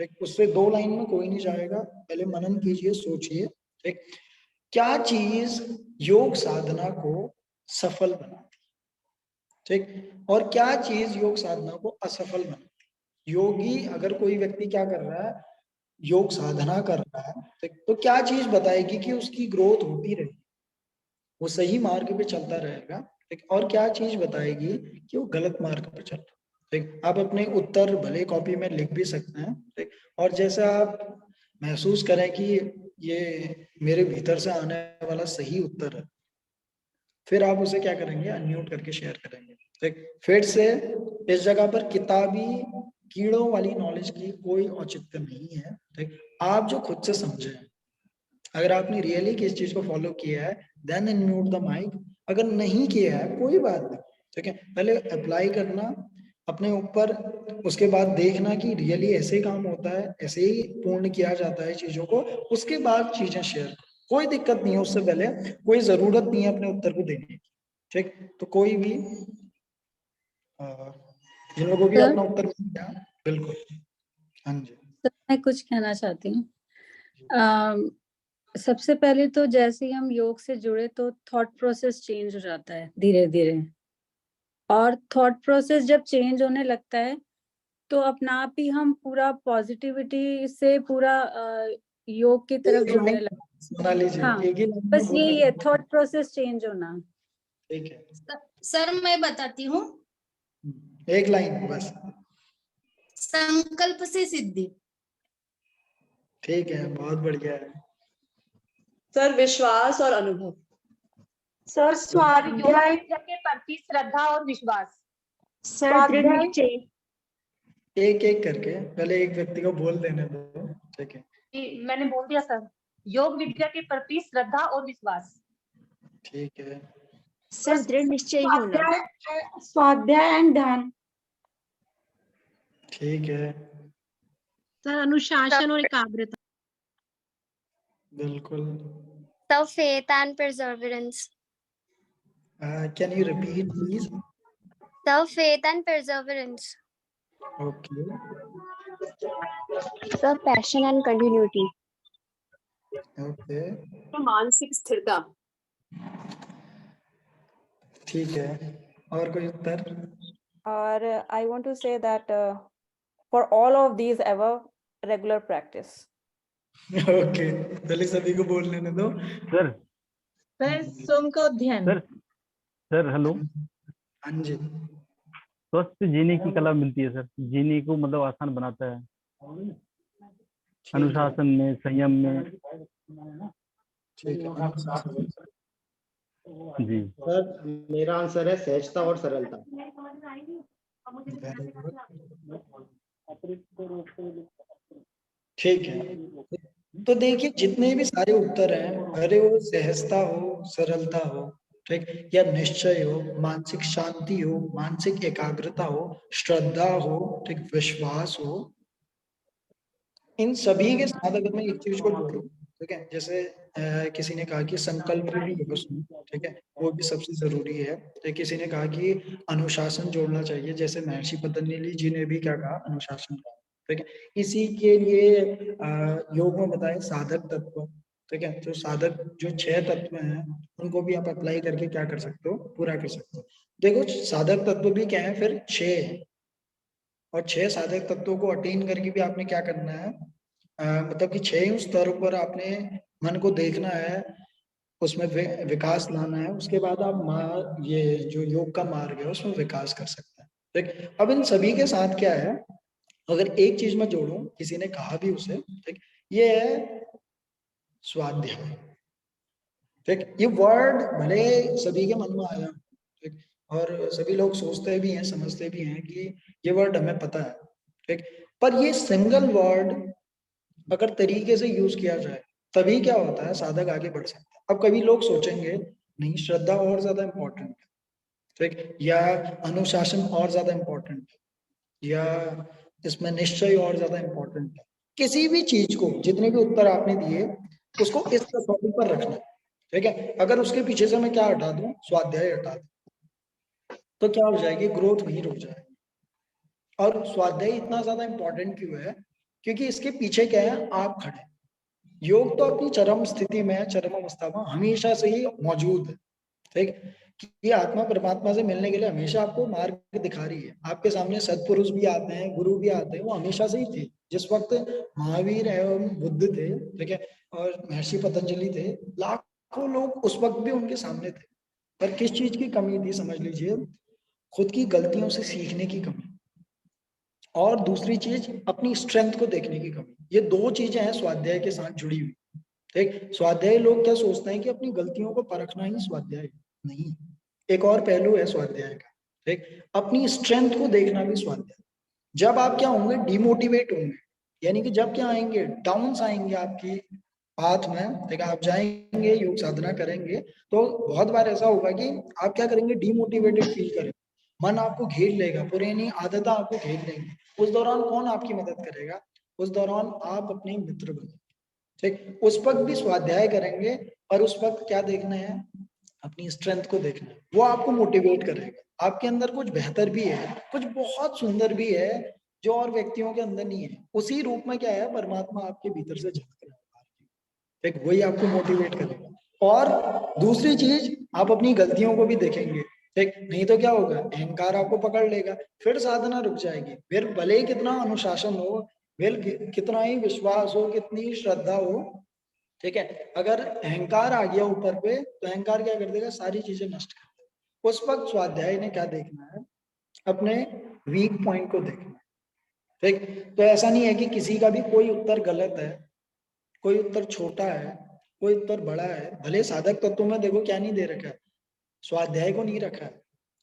ठीक, उससे 2 लाइन में कोई नहीं जाएगा, पहले मनन कीजिए, सोचिए, ठीक। क्या चीज योग साधना को सफल बनाती, ठीक, और क्या चीज योग साधना को असफल बनाती। योगी अगर कोई व्यक्ति क्या कर रहा है, योग साधना कर रहा है, ठीक, तो क्या चीज बताएगी कि उसकी ग्रोथ होती रहे, वो सही मार्ग पे चलता रहेगा, ठीक, और क्या चीज बताएगी कि वो गलत मार्ग पे चल रहा है, ठीक। आप अपने उत्तर भले कॉपी में लिख भी सकते हैं, ठीक, और जैसे आप महसूस करें कि ये मेरे भीतर से आने वाला सही उत्तर है, फिर आप उसे क्या करेंगे, अनम्यूट करके शेयर करेंगे, ठीक। फिर से इस जगह पर किताबी कीड़ों वाली नॉलेज की कोई औचित्य नहीं है, ठीक। आप जो खुद से समझे, अगर आपने रियली किस चीज को फॉलो किया है देन म्यूट द माइक, अगर नहीं किया है कोई बात नहीं, ठीक है। पहले अप्लाई करना अपने ऊपर, उसके बाद देखना कि रियली ऐसे ही काम होता है, ऐसे ही पूर्ण किया जाता है चीजों को, उसके बाद चीजें शेयर, कोई दिक्कत नहीं है। उससे पहले कोई जरूरत नहीं है अपने उत्तर को देने की, ठीक। तो कोई भी जिन लोगों को भी सर? अपना उत्तर मिल गया, बिल्कुल। हाँ जी। सर मैं कुछ कहना चाहती हूँ। सबसे पहले तो जैसे ही हम योग से जुड़े तो थॉट प्रोसेस चेंज हो जाता है धीरे धीरे, और थॉट प्रोसेस जब चेंज होने लगता है तो अपना आप ही हम पूरा पॉजिटिविटी से पूरा योग की तरफ एक जुड़ने लाइन लगते सुना लीजिए, हाँ, एक ही लाइन में बस बोलना यही है है। थॉट प्रोसेस चेंज होना। ठीक है, सर मैं बताती हूँ, एक लाइन बस। संकल्प से सिद्धि। ठीक है, बहुत बढ़िया है। सर विश्वास और अनुभव। सर योग स्वाध्याय, विद्या के प्रति श्रद्धा और विश्वास। सर दृढ़ निश्चय, एक एक करके पहले एक व्यक्ति को बोल देने दो, ठीक है। मैंने बोल दिया सर, योग विद्या के प्रति श्रद्धा और विश्वास। ठीक है, सर दृढ़ निश्चय होना, स्वाध्याय एंड ध्यान, ठीक है, सर अनुशासन और एकाग्रता। बिल्कुल। The faith and perseverance. Can you repeat please? The faith and perseverance. Okay. Sir passion and continuity, Okay. मानसिक स्थिरता। ठीक है, और कोई उत्तर? और I want to say that for all of these ever regular practice. Okay, पहले सभी को बोल लेने दो। सर सोम का अध्ययन। Sir hello. हाँ जी। स्वस्थ जीने की कला मिलती है सर, जीने को मतलब आसान बनाता है, अनुशासन में, संयम में। ठीक है जी सर मेरा आंसर है सहजता और सरलता। ठीक है, तो देखिए जितने भी सारे उत्तर हैं, अरे वो सहजता हो, सरलता हो, ठीक, या निश्चय हो, मानसिक शांति हो, मानसिक एकाग्रता हो, श्रद्धा हो, ठीक, विश्वास हो, इन सभी के साथ अगर मैं एक चीज को जोड़ूं, ठीक है, जैसे किसी ने कहा कि संकल्प भी है उसमें, ठीक है, वो भी सबसे जरूरी है। तो किसी ने कहा कि अनुशासन जोड़ना चाहिए, जैसे महर्षि पतंजलि जी ने भी क्या कहा, अनुशासन कहा, ठीक है। इसी के लिए योग में बताए साधक तत्व, ठीक है। तो साधक जो 6 तत्व हैं उनको भी आप अप्लाई करके क्या कर सकते हो, पूरा कर सकते हो। देखो साधक तत्व भी क्या है, फिर 6 है, और 6 साधक तत्वों को अटेन करके भी आपने क्या करना है, मतलब कि 6 स्तरों पर आपने मन को देखना है, उसमें विकास लाना है, उसके बाद आप ये जो योग का मार्ग है उसमें विकास कर सकते हैं, ठीक। अब इन सभी के साथ क्या है, अगर एक चीज मैं जोड़ूं, किसी ने कहा भी उसे, ठीक, ये है स्वाध्याय, ठीक। ये वर्ड भले सभी के मन में आया, ठीक, और सभी लोग सोचते भी हैं, समझते भी हैं कि ये वर्ड हमें पता है, ठीक, पर ये सिंगल वर्ड अगर तरीके से यूज किया जाए तभी क्या होता है, साधक आगे बढ़ सकता है। अब कभी लोग सोचेंगे नहीं श्रद्धा और ज्यादा इंपॉर्टेंट है, ठीक, या अनुशासन और ज्यादा इंपॉर्टेंट है, या इसमें निश्चय और ज्यादा इंपॉर्टेंट है। किसी भी चीज को, जितने भी उत्तर आपने दिए उसको इस टॉपिक पर रखना, ठीक है। अगर उसके पीछे से मैं क्या हटा दूं, स्वाध्याय हटा दूं, तो क्या हो जाएगी, ग्रोथ वहीं रुक जाएगी। और स्वाध्याय इतना ज्यादा इंपॉर्टेंट क्यों है, क्योंकि इसके पीछे क्या है, आप खड़े। योग तो अपनी चरम स्थिति में, चरम अवस्था में हमेशा से ही मौजूद है, ठीक, कि आत्मा परमात्मा से मिलने के लिए हमेशा आपको मार्ग दिखा रही है। आपके सामने सत्पुरुष भी आते हैं, गुरु भी आते हैं, वो हमेशा से ही थे। जिस वक्त महावीर एवं बुद्ध थे, ठीक है, और महर्षि पतंजलि थे, लाखों लोग उस वक्त भी उनके सामने थे, पर किस चीज की कमी थी, समझ लीजिए, खुद की गलतियों से सीखने की कमी, और दूसरी चीज अपनी स्ट्रेंथ को देखने की कमी। ये 2 चीजें हैं स्वाध्याय के साथ जुड़ी हुई, ठीक। स्वाध्याय लोग क्या सोचते हैं कि अपनी गलतियों को परखना ही स्वाध्याय, नहीं, एक और पहलू है स्वाध्याय का, ठीक, अपनी स्ट्रेंथ को देखना भी स्वाध्याय। जब आप क्या होंगे, डिमोटिवेट होंगे, यानी कि जब क्या आएंगे, डाउन्स आएंगे आपकी पाथ में, ठीक है, आप जाएंगे, योग साधना करेंगे, तो बहुत बार ऐसा होगा कि आप क्या करेंगे, डिमोटिवेटेड फील करेंगे, मन आपको घेर लेगा, पुरानी आदतें आपको घेर लेंगी। उस दौरान कौन आपकी मदद करेगा? उस दौरान आप अपने मित्र बने, ठीक। उस वक्त भी स्वाध्याय करेंगे, और उस वक्त क्या देखना है, अपनी स्ट्रेंथ को देखना है, वो आपको मोटिवेट करेगा। आपके अंदर कुछ बेहतर भी है, कुछ बहुत सुंदर भी है, जो और व्यक्तियों के अंदर नहीं है। उसी रूप में क्या है, परमात्मा आपके भीतर से झलक रहा है, ठीक, वही आपको मोटिवेट करेगा। और दूसरी चीज, आप अपनी गलतियों को भी देखेंगे, ठीक, नहीं तो क्या होगा, अहंकार आपको पकड़ लेगा, फिर साधना रुक जाएगी। फिर भले ही कितना अनुशासन हो, फिर कितना ही विश्वास हो, कितनी ही श्रद्धा हो, ठीक है, अगर अहंकार आ गया ऊपर पे, तो अहंकार क्या कर देगा, सारी चीजें नष्ट कर देगा। उस वक्त स्वाध्याय ने क्या देखना है, अपने वीक पॉइंट को देखना है, ठीक। तो ऐसा नहीं है कि किसी का भी कोई उत्तर गलत है, कोई उत्तर छोटा है, कोई उत्तर बड़ा है। भले साधक तत्व में देखो क्या नहीं दे रखा है, स्वाध्याय को नहीं रखा है,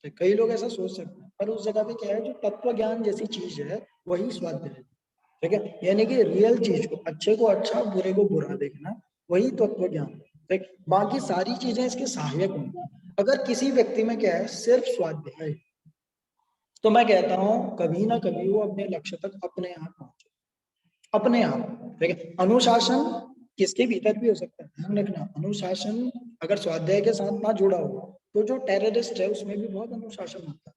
तो कई लोग ऐसा सोच सकते हैं, पर उस जगह पे क्या है, जो तत्व ज्ञान जैसी चीज है वही स्वाध्याय, ठीक है, यानी कि रियल चीज को, अच्छे को अच्छा, बुरे को बुरा देखना, वही तत्व ज्ञान, ठीक। बाकी सारी चीजें इसके सहायक होंगी। अगर किसी व्यक्ति में क्या है, सिर्फ स्वाध्याय, तो मैं कहता हूं कभी ना कभी वो अपने लक्ष्य तक अपने आप पहुंचे, अपने आप, ठीक है। अनुशासन किसके भीतर भी हो सकता है, ध्यान रखना, अनुशासन अगर स्वाध्याय के साथ ना जुड़ा हो, तो जो टेररिस्ट है उसमें भी बहुत अनुशासन होता है।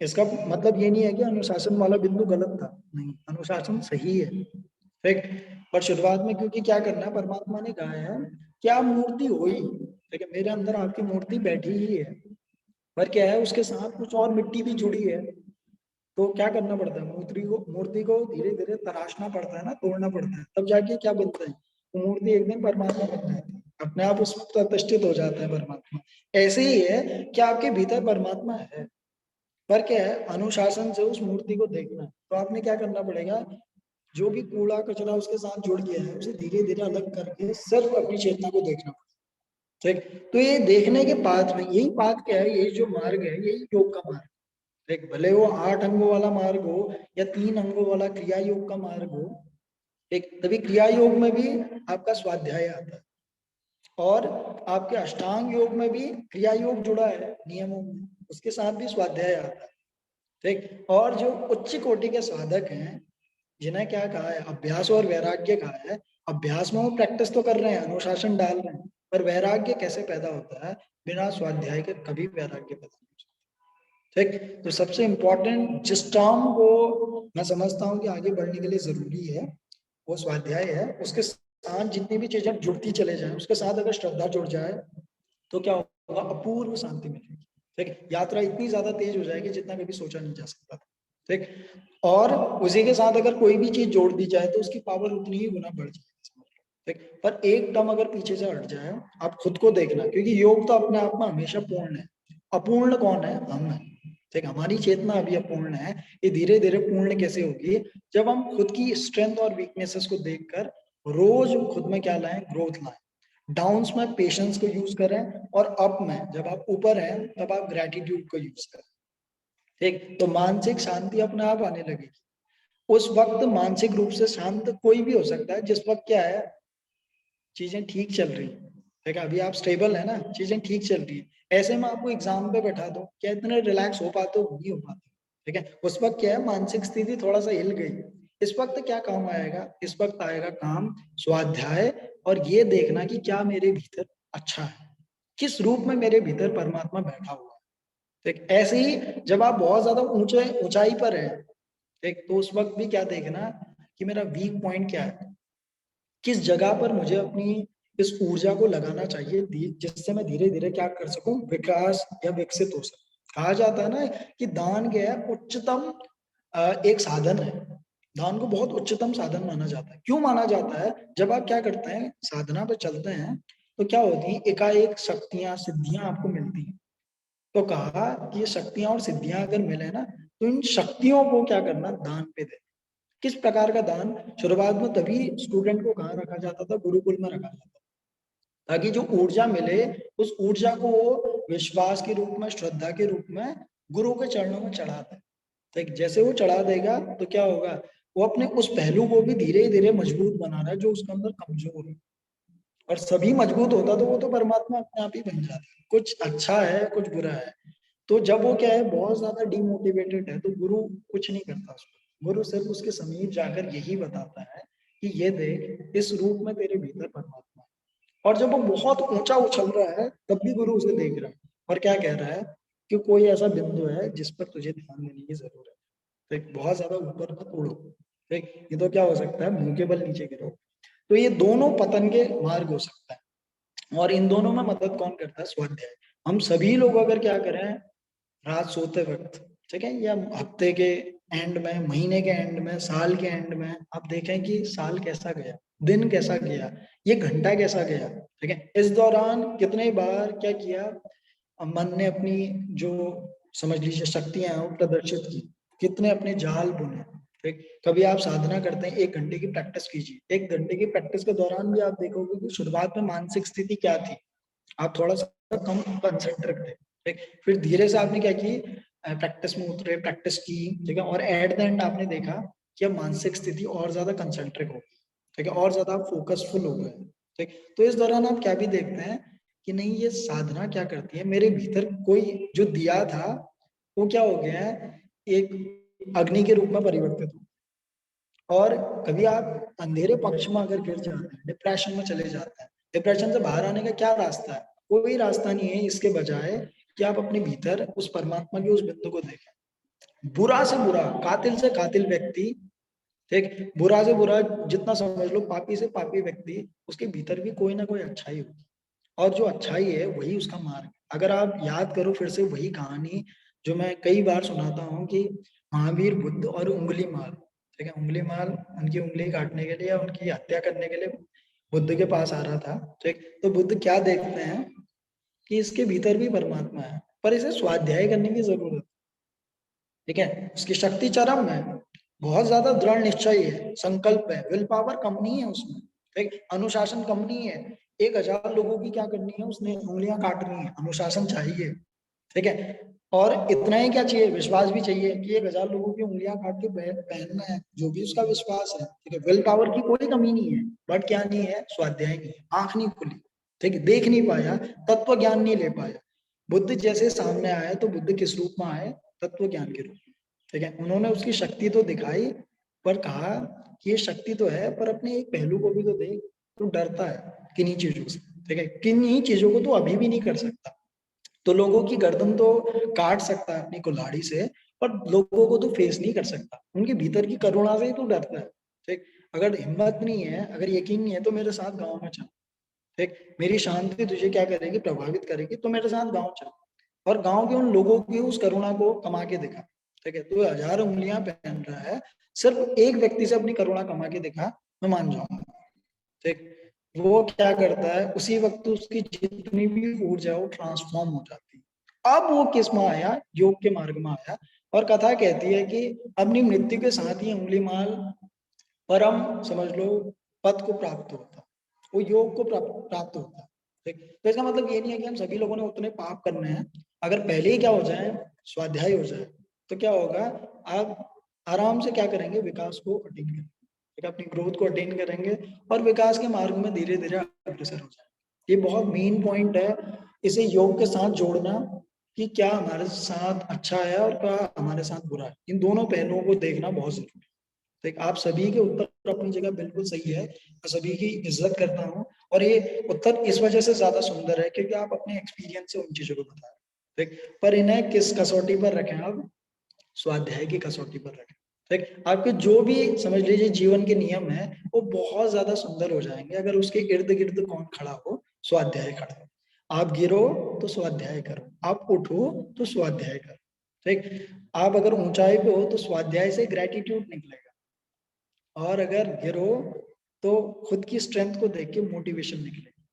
इसका मतलब ये नहीं है कि अनुशासन वाला बिंदु गलत था, नहीं, अनुशासन सही है, ठीक। पर शुरुआत में क्योंकि क्या करना है, परमात्मा ने कहा है कि आप मूर्ति हो ही, ठीक है, मेरे अंदर आपकी मूर्ति बैठी ही है, पर क्या है, उसके साथ कुछ और मिट्टी भी जुड़ी है, तो क्या करना पड़ता है, मूर्ति को धीरे धीरे तराशना पड़ता है ना, तोड़ना पड़ता है, तब जाके क्या बनता है, तो मूर्ति एक दिन परमात्मा बन जाती है, अपने आप उस प्रतिष्ठित हो जाता है परमात्मा। ऐसे ही है कि आपके भीतर परमात्मा है, पर क्या है, अनुशासन से उस मूर्ति को देखना है। तो आपने क्या करना पड़ेगा, जो भी कूड़ा कचरा उसके साथ जुड़ गया है, उसे धीरे धीरे अलग करके सिर्फ अपनी चेतना को देखना पड़ेगा, ठीक। तो ये देखने के पाथ में, यही पाथ क्या है, यही जो मार्ग है, यही योग का मार्ग, ठीक। भले वो 8 अंगों वाला मार्ग हो या 3 अंगों वाला क्रिया योग का मार्ग हो, ठीक। तभी क्रिया योग में भी आपका स्वाध्याय आता है, और आपके अष्टांग योग में भी क्रिया योग जुड़ा है नियमों में, उसके साथ भी स्वाध्याय आता है, ठीक। और जो उच्च कोटि के साधक हैं, जिन्हें क्या कहा है, अभ्यास और वैराग्य कहा है, अभ्यास में वो प्रैक्टिस तो कर रहे हैं, अनुशासन डाल रहे हैं, पर वैराग्य कैसे पैदा होता है, बिना स्वाध्याय के कभी वैराग्य पैदा नहीं होता, ठीक। तो सबसे इम्पोर्टेंट जिस टर्म को मैं समझता हूँ कि आगे बढ़ने के लिए जरूरी है, वो स्वाध्याय है। उसके साथ जितनी भी चीजें जुड़ती चले जाए, उसके साथ अगर श्रद्धा जुड़ जाए, तो क्या होगा, अपूर्व शांति मिलेगी, ठीक। यात्रा इतनी ज्यादा तेज हो जाएगी जितना कभी सोचा नहीं जा सकता, ठीक। और उसी के साथ अगर कोई भी चीज जोड़ दी जाए, तो उसकी पावर उतनी ही गुना बढ़ जाएगी, ठीक। पर एक टर्म अगर पीछे से हट जाए, आप खुद को देखना, क्योंकि योग तो अपने आप में हमेशा पूर्ण है। अपूर्ण कौन है, हम है, ठीक। हमारी चेतना अभी अपूर्ण है, ये धीरे धीरे पूर्ण कैसे होगी, जब हम खुद की स्ट्रेंथ और वीकनेसेस को देखकर रोज खुद में क्या लाएं, ग्रोथ लाएं। डाउन्स में पेशेंस को यूज करें, और अप में जब आप ऊपर हैं तब आप ग्रेटिट्यूड को यूज करें, ठीक। तो मानसिक शांति अपने आप आने लगेगी। उस वक्त मानसिक रूप से शांत कोई भी हो सकता है जिस वक्त क्या है, चीजें ठीक चल रही, ठीक है, अभी आप स्टेबल है ना, चीजें ठीक चल रही है। ऐसे में आपको एग्जाम पे बैठा दो, क्या इतने रिलैक्स हो पाते हो, नहीं हो पाते, ठीक है। उस वक्त क्या है, मानसिक स्थिति थोड़ा सा हिल गई। इस वक्त क्या काम आएगा, इस वक्त आएगा काम स्वाध्याय, और ये देखना कि क्या मेरे भीतर अच्छा है, किस रूप में मेरे भीतर परमात्मा बैठा हुआ है, ठीक। ऐसे ही जब आप बहुत ज्यादा ऊंचाई पर है, ठीक, तो उस वक्त भी क्या देखना कि मेरा वीक पॉइंट क्या है, किस जगह पर मुझे अपनी इस ऊर्जा को लगाना चाहिए, जिससे मैं धीरे धीरे क्या कर सकूं, विकास या विकसित हो सकूं। कहा जाता है ना कि दान क्या है, उच्चतम एक साधन है। दान को बहुत उच्चतम साधन माना जाता है। क्यों माना जाता है, जब आप क्या करते हैं, साधना पे चलते हैं, तो क्या होती है, एकाएक शक्तियां सिद्धियां आपको मिलती हैं। तो कहा कि ये शक्तियां और सिद्धियां अगर मिले ना, तो इन शक्तियों को क्या करना, दान पे दे। किस प्रकार का दान, शुरुआत में तभी स्टूडेंट को कहाँ रखा जाता था, गुरुकुल में रखा जाता था, ताकि जो ऊर्जा मिले, उस ऊर्जा को वो विश्वास के रूप में, श्रद्धा के रूप में गुरु के चरणों में चढ़ा दे, ठीक। जैसे वो चढ़ा देगा, तो क्या होगा, वो अपने उस पहलू को भी धीरे धीरे मजबूत बना रहा है जो उसके अंदर कमजोर है, और सभी मजबूत होता तो वो तो परमात्मा अपने आप ही बन जाता। कुछ अच्छा है कुछ बुरा है, तो जब वो क्या है बहुत ज्यादा डिमोटिवेटेड है तो गुरु कुछ नहीं करता उसको। गुरु सिर्फ उसके समीप जाकर यही बताता है कि ये देख इस रूप में तेरे भीतर परमात्मा है। और जब वो बहुत ऊंचा उछल रहा है तब भी गुरु उसे देख रहा है और क्या कह रहा है कि कोई ऐसा बिंदु है जिस पर तुझे ध्यान देने की जरूरत है। तो एक बहुत ज्यादा ऊपर मत उड़ो, ठीक, ये तो क्या हो सकता है मुंह के बल नीचे गिरो। तो ये दोनों पतन के मार्ग हो सकता है और इन दोनों में मदद कौन करता है? स्वाध्याय। हम सभी लोग अगर क्या करें रात सोते वक्त, ठीक है, या हफ्ते के एंड में, महीने के एंड में, साल के एंड में, आप देखें कि साल कैसा गया, दिन कैसा गया, ये घंटा कैसा गया, ठीक है, इस दौरान कितने बार क्या किया मन ने अपनी जो समझ लीजिए शक्तियां हैं वो प्रदर्शित की, कितने अपने जाल बुने, ठीक। कभी आप साधना करते हैं 1 घंटे की प्रैक्टिस कीजिए, 1 घंटे की प्रैक्टिस के दौरान भी आप देखोगे कि शुरुआत में मानसिक स्थिति क्या थी, आप थोड़ा सा कम कंसंट्रेट थे, ठीक। फिर धीरे से आपने क्या की प्रैक्टिस में उतरे, प्रैक्टिस की, ठीक है, और एट द एंड आपने देखा कि अब मानसिक स्थिति और ज्यादा कंसंट्रेट हो गई, ठीक है, और ज्यादा फोकसफुल हो गए, ठीक। तो इस दौरान आप क्या भी देखते हैं कि नहीं ये साधना क्या करती है, मेरे भीतर कोई जो दिया था वो क्या हो गया है एक अग्नि के रूप में परिवर्तित हो। और कभी आप अंधेरे पक्ष में अगर गिर जाते हैं, डिप्रेशन में चले जाते हैं, डिप्रेशन से बाहर आने का क्या रास्ता है? कोई रास्ता नहीं है इसके बजाय कि आप अपने भीतर उस परमात्मा के उस बिंदु को देखें। बुरा से बुरा, कातिल से कातिल व्यक्ति, ठीक, बुरा से बुरा जितना समझ लो, पापी से पापी व्यक्ति, उसके भीतर भी कोई ना कोई अच्छाई होगी और जो अच्छाई है वही उसका मार्ग। अगर आप याद करो फिर से वही कहानी जो मैं कई बार सुनाता हूँ कि महावीर बुद्ध और उंगली माल, ठीक है, उंगली माल उनकी उंगली काटने के लिए या उनकी हत्या करने के लिए बुद्ध के पास आ रहा था, ठीक। तो बुद्ध क्या देखते हैं कि इसके भीतर भी परमात्मा है पर इसे स्वाध्याय करने की जरूरत, ठीक है, उसकी शक्ति चरम है, बहुत ज्यादा दृढ़ निश्चय है, संकल्प है, विल पावर कम नहीं है उसमें, ठीक, अनुशासन कम नहीं है। 1000 लोगों की क्या करनी है, उसने उंगलियां काटनी है, अनुशासन चाहिए, ठीक है, और इतना ही क्या चाहिए, विश्वास भी चाहिए कि 1000 लोगों की उंगलियां काट के पहनना है, जो भी उसका विश्वास है, ठीक है। विल पावर की कोई कमी नहीं है, बट क्या नहीं है, स्वाध्याय नहीं है, आंख नहीं खुली, ठीक है, देख नहीं पाया, तत्व ज्ञान नहीं ले पाया। बुद्ध जैसे सामने आए तो बुद्ध किस रूप में आए? तत्व ज्ञान के रूप में, ठीक है। उन्होंने उसकी शक्ति तो दिखाई पर कहा कि ये शक्ति तो है पर अपने एक पहलू को भी तो देख, तो डरता है किन्हीं चीजों से, ठीक है, किन्हीं चीजों को तो अभी भी नहीं कर सकता। तो लोगों की गर्दन तो काट सकता है अपनी कुल्हाड़ी से, पर लोगों को तो फेस नहीं कर सकता, उनके भीतर की करुणा से ही तो डरता है, ठीक। अगर हिम्मत नहीं है, अगर यकीन नहीं है तो मेरे साथ गाँव में चल, ठीक, मेरी शांति तुझे क्या करेगी, प्रभावित करेगी, तो मेरे साथ गाँव चल और गाँव के उन लोगों की उस करुणा को कमा के दिखा, ठीक है। तो 1000 उंगलियां पहन रहा है, सिर्फ एक व्यक्ति से अपनी करुणा कमा के दिखा, मैं मान जाऊंगा, ठीक। वो क्या करता है उसी वक्त उसकी जितनी भी ऊर्जा है वो ट्रांसफॉर्म हो जाती है। अब वो किस में आया? योग के मार्ग में आया। और कथा कहती है कि अपनी मृत्यु के साथ ही उंगलीमाल परम समझ लो पद को प्राप्त होता, वो योग को प्राप्त होता है, ठीक। तो इसका मतलब ये नहीं है कि हम सभी लोगों ने उतने पाप करने हैं, अगर पहले ही क्या हो जाए, स्वाध्याय हो जाए, तो क्या होगा, आप आराम से क्या करेंगे, विकास को अटेन करेंगे, ठीक, अपनी ग्रोथ को अटेन करेंगे और विकास के मार्ग में धीरे धीरे अग्रसर हो जाए। ये बहुत मेन पॉइंट है, इसे योग के साथ जोड़ना कि क्या हमारे साथ अच्छा है और क्या हमारे साथ बुरा है, इन दोनों पहलुओं को देखना बहुत जरूरी है, ठीक। आप सभी के उत्तर अपनी जगह बिल्कुल सही है, मैं सभी की इज्जत करता हूँ और ये उत्तर इस वजह से ज्यादा सुंदर है क्योंकि आप अपने एक्सपीरियंस से उन चीजों को बता रहे हैं, ठीक। पर इन्हें किस कसौटी पर रखें, आप स्वाध्याय की कसौटी पर रखें, ठीक। आपके जो भी समझ लीजिए जीवन के नियम है वो बहुत ज्यादा सुंदर हो जाएंगे अगर उसके इर्द गिर्द कौन खड़ा हो, स्वाध्याय खड़ा हो। आप गिरो तो स्वाध्याय करो, आप उठो तो स्वाध्याय करो, ठीक। आप अगर ऊंचाई पे हो तो स्वाध्याय से ग्रेटिट्यूड निकलेगा और अगर गिरो तो खुद की स्ट्रेंथ को देख के मोटिवेशन निकलेगा,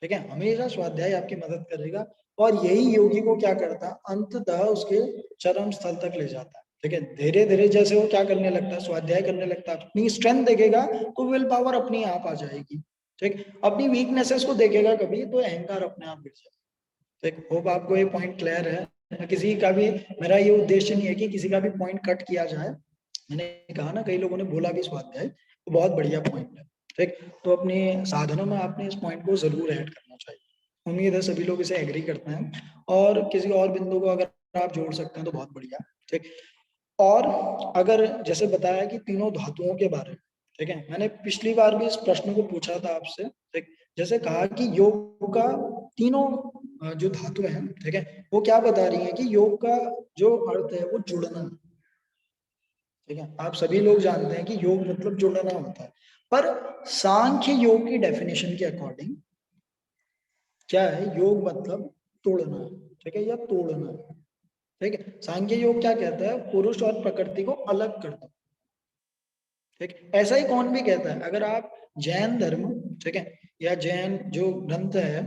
ठीक है। हमेशा स्वाध्याय आपकी मदद करेगा और यही योगी को क्या करता है, अंततः उसके चरम स्थल तक ले जाता है, ठीक है। धीरे धीरे जैसे वो क्या करने लगता है, स्वाध्याय करने लगता है, अपनी स्ट्रेंथ देखेगा तो विल पावर अपनी आप आ जाएगी, ठीक। अपनी वीकनेसेस को देखेगा कभी तो अहंकार अपने आप गिर जाएगा, ठीक। होप आपको ये पॉइंट क्लियर है। किसी का भी मेरा ये उद्देश्य नहीं है कि किसी का भी पॉइंट कट किया जाए, मैंने कहा ना कई लोगों ने बोला भी स्वाध्याय तो बहुत बढ़िया पॉइंट है, ठीक। तो अपने साधनों में आपने इस पॉइंट को जरूर ऐड करना चाहिए। उम्मीद है सभी लोग इसे एग्री करते हैं, और किसी और बिंदु को अगर आप जोड़ सकते हैं तो बहुत बढ़िया। ठीक। और अगर जैसे बताया कि तीनों धातुओं के बारे में, ठीक है, मैंने पिछली बार भी इस प्रश्न को पूछा था आपसे। ठीक। जैसे कहा कि योग का तीनों जो धातु हैं, ठीक है, वो क्या बता रही हैं कि योग का जो अर्थ है वो जुड़ना। ठीक है, आप सभी लोग जानते हैं कि योग मतलब जुड़ना होता है, पर सांख्य योग की डेफिनेशन के अकॉर्डिंग क्या है, योग मतलब तोड़ना। ठीक है, या तोड़ना। ठीक है, सांख्य योग क्या कहता है, पुरुष और प्रकृति को अलग कर दो। ठीक, ऐसा ही कौन भी कहता है। अगर आप जैन धर्म, ठीक है, या जैन जो ग्रंथ है,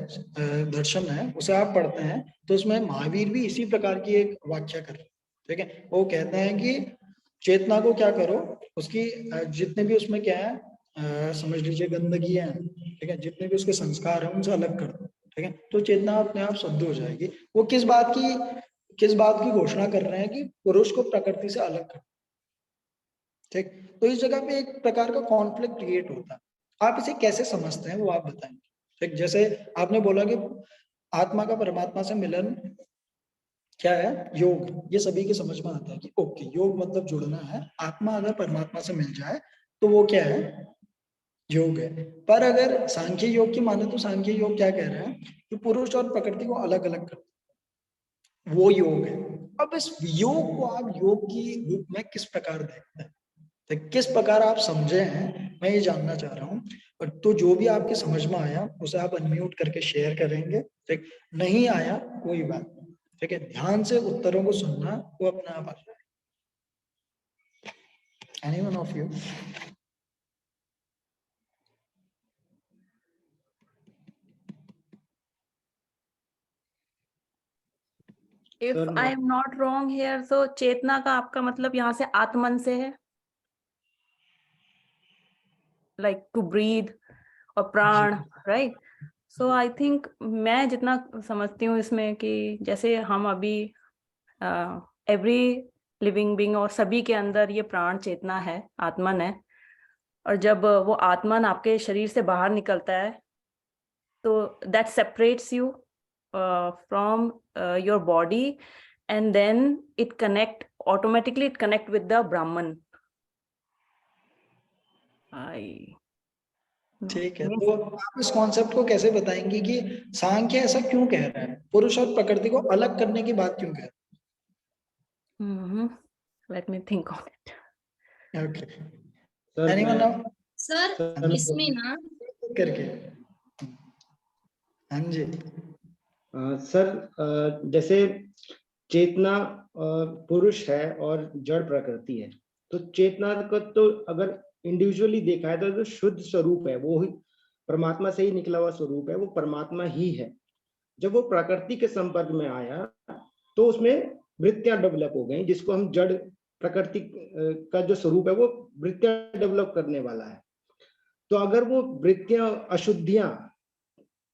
दर्शन है, उसे आप पढ़ते हैं तो उसमें महावीर भी इसी प्रकार की एक व्याख्या कर रहे हैं। ठीक है, वो कहते हैं कि चेतना को क्या करो, उसकी जितने भी उसमें क्या है, समझ लीजिए गंदगी है, ठीक है, जितने भी उसके संस्कार हैं उनसे अलग कर दो। ठीक है, तो चेतना अपने आप शुद्ध हो जाएगी। वो किस बात की घोषणा कर रहे हैं कि पुरुष को प्रकृति से अलग कर। ठीक, तो इस जगह पे एक प्रकार का कॉन्फ्लिक्ट क्रिएट होता है। आप इसे कैसे समझते हैं वो आप बताएंगे। ठीक, जैसे आपने बोला कि आत्मा का परमात्मा से मिलन क्या है, योग, ये सभी के समझ में आता है कि ओके, योग मतलब जुड़ना है। आत्मा अगर परमात्मा से मिल जाए तो वो क्या है, योग है। पर अगर सांख्य योग की माने तो सांख्य योग क्या कह रहा है कि पुरुष और प्रकृति को अलग अलग कर, वो योग है। अब इस योग को आप योग की रूप में किस प्रकार देखते हैं, तो किस प्रकार आप समझे हैं, मैं ये जानना चाह रहा हूँ। और तो जो भी आपके समझ में आया उसे आप अनम्यूट करके शेयर करेंगे। ठीक, नहीं आया कोई बात नहीं। ठीक है, ध्यान से उत्तरों को सुनना, वो अपने आप आ जाए। Anyone of you? If I am not wrong here, so चेतना का आपका मतलब यहाँ से आत्मन से है, like to breathe और प्राण, right? So I think मैं जितना समझती हूँ इसमें कि जैसे हम अभी every living being और सभी के अंदर ये प्राण चेतना है, आत्मन है, और जब वो आत्मन आपके शरीर से बाहर निकलता है तो that separates you from your body, and then it automatically connect with the Brahman. ठीक है, तो आप इस कॉन्सेप्ट को कैसे बताएंगे कि सांख्य ऐसा क्यों कह रहा है, पुरुष और प्रकृति को अलग करने की बात क्यों कह रहा है? Let me think on it. Okay. Anyone now? Sir इसमें ना करके, हाँ जी सर, जैसे चेतना पुरुष है और जड़ प्रकृति है, तो चेतना को तो अगर इंडिविजुअली देखा है तो जो शुद्ध स्वरूप है वो ही परमात्मा से ही निकला हुआ स्वरूप है, वो परमात्मा ही है। जब वो प्रकृति के संपर्क में आया तो उसमें वृत्तियां डेवलप हो गई, जिसको हम जड़ प्रकृति का जो स्वरूप है वो वृत्तियां डेवलप करने वाला है। तो अगर वो वृत्तियां अशुद्धियां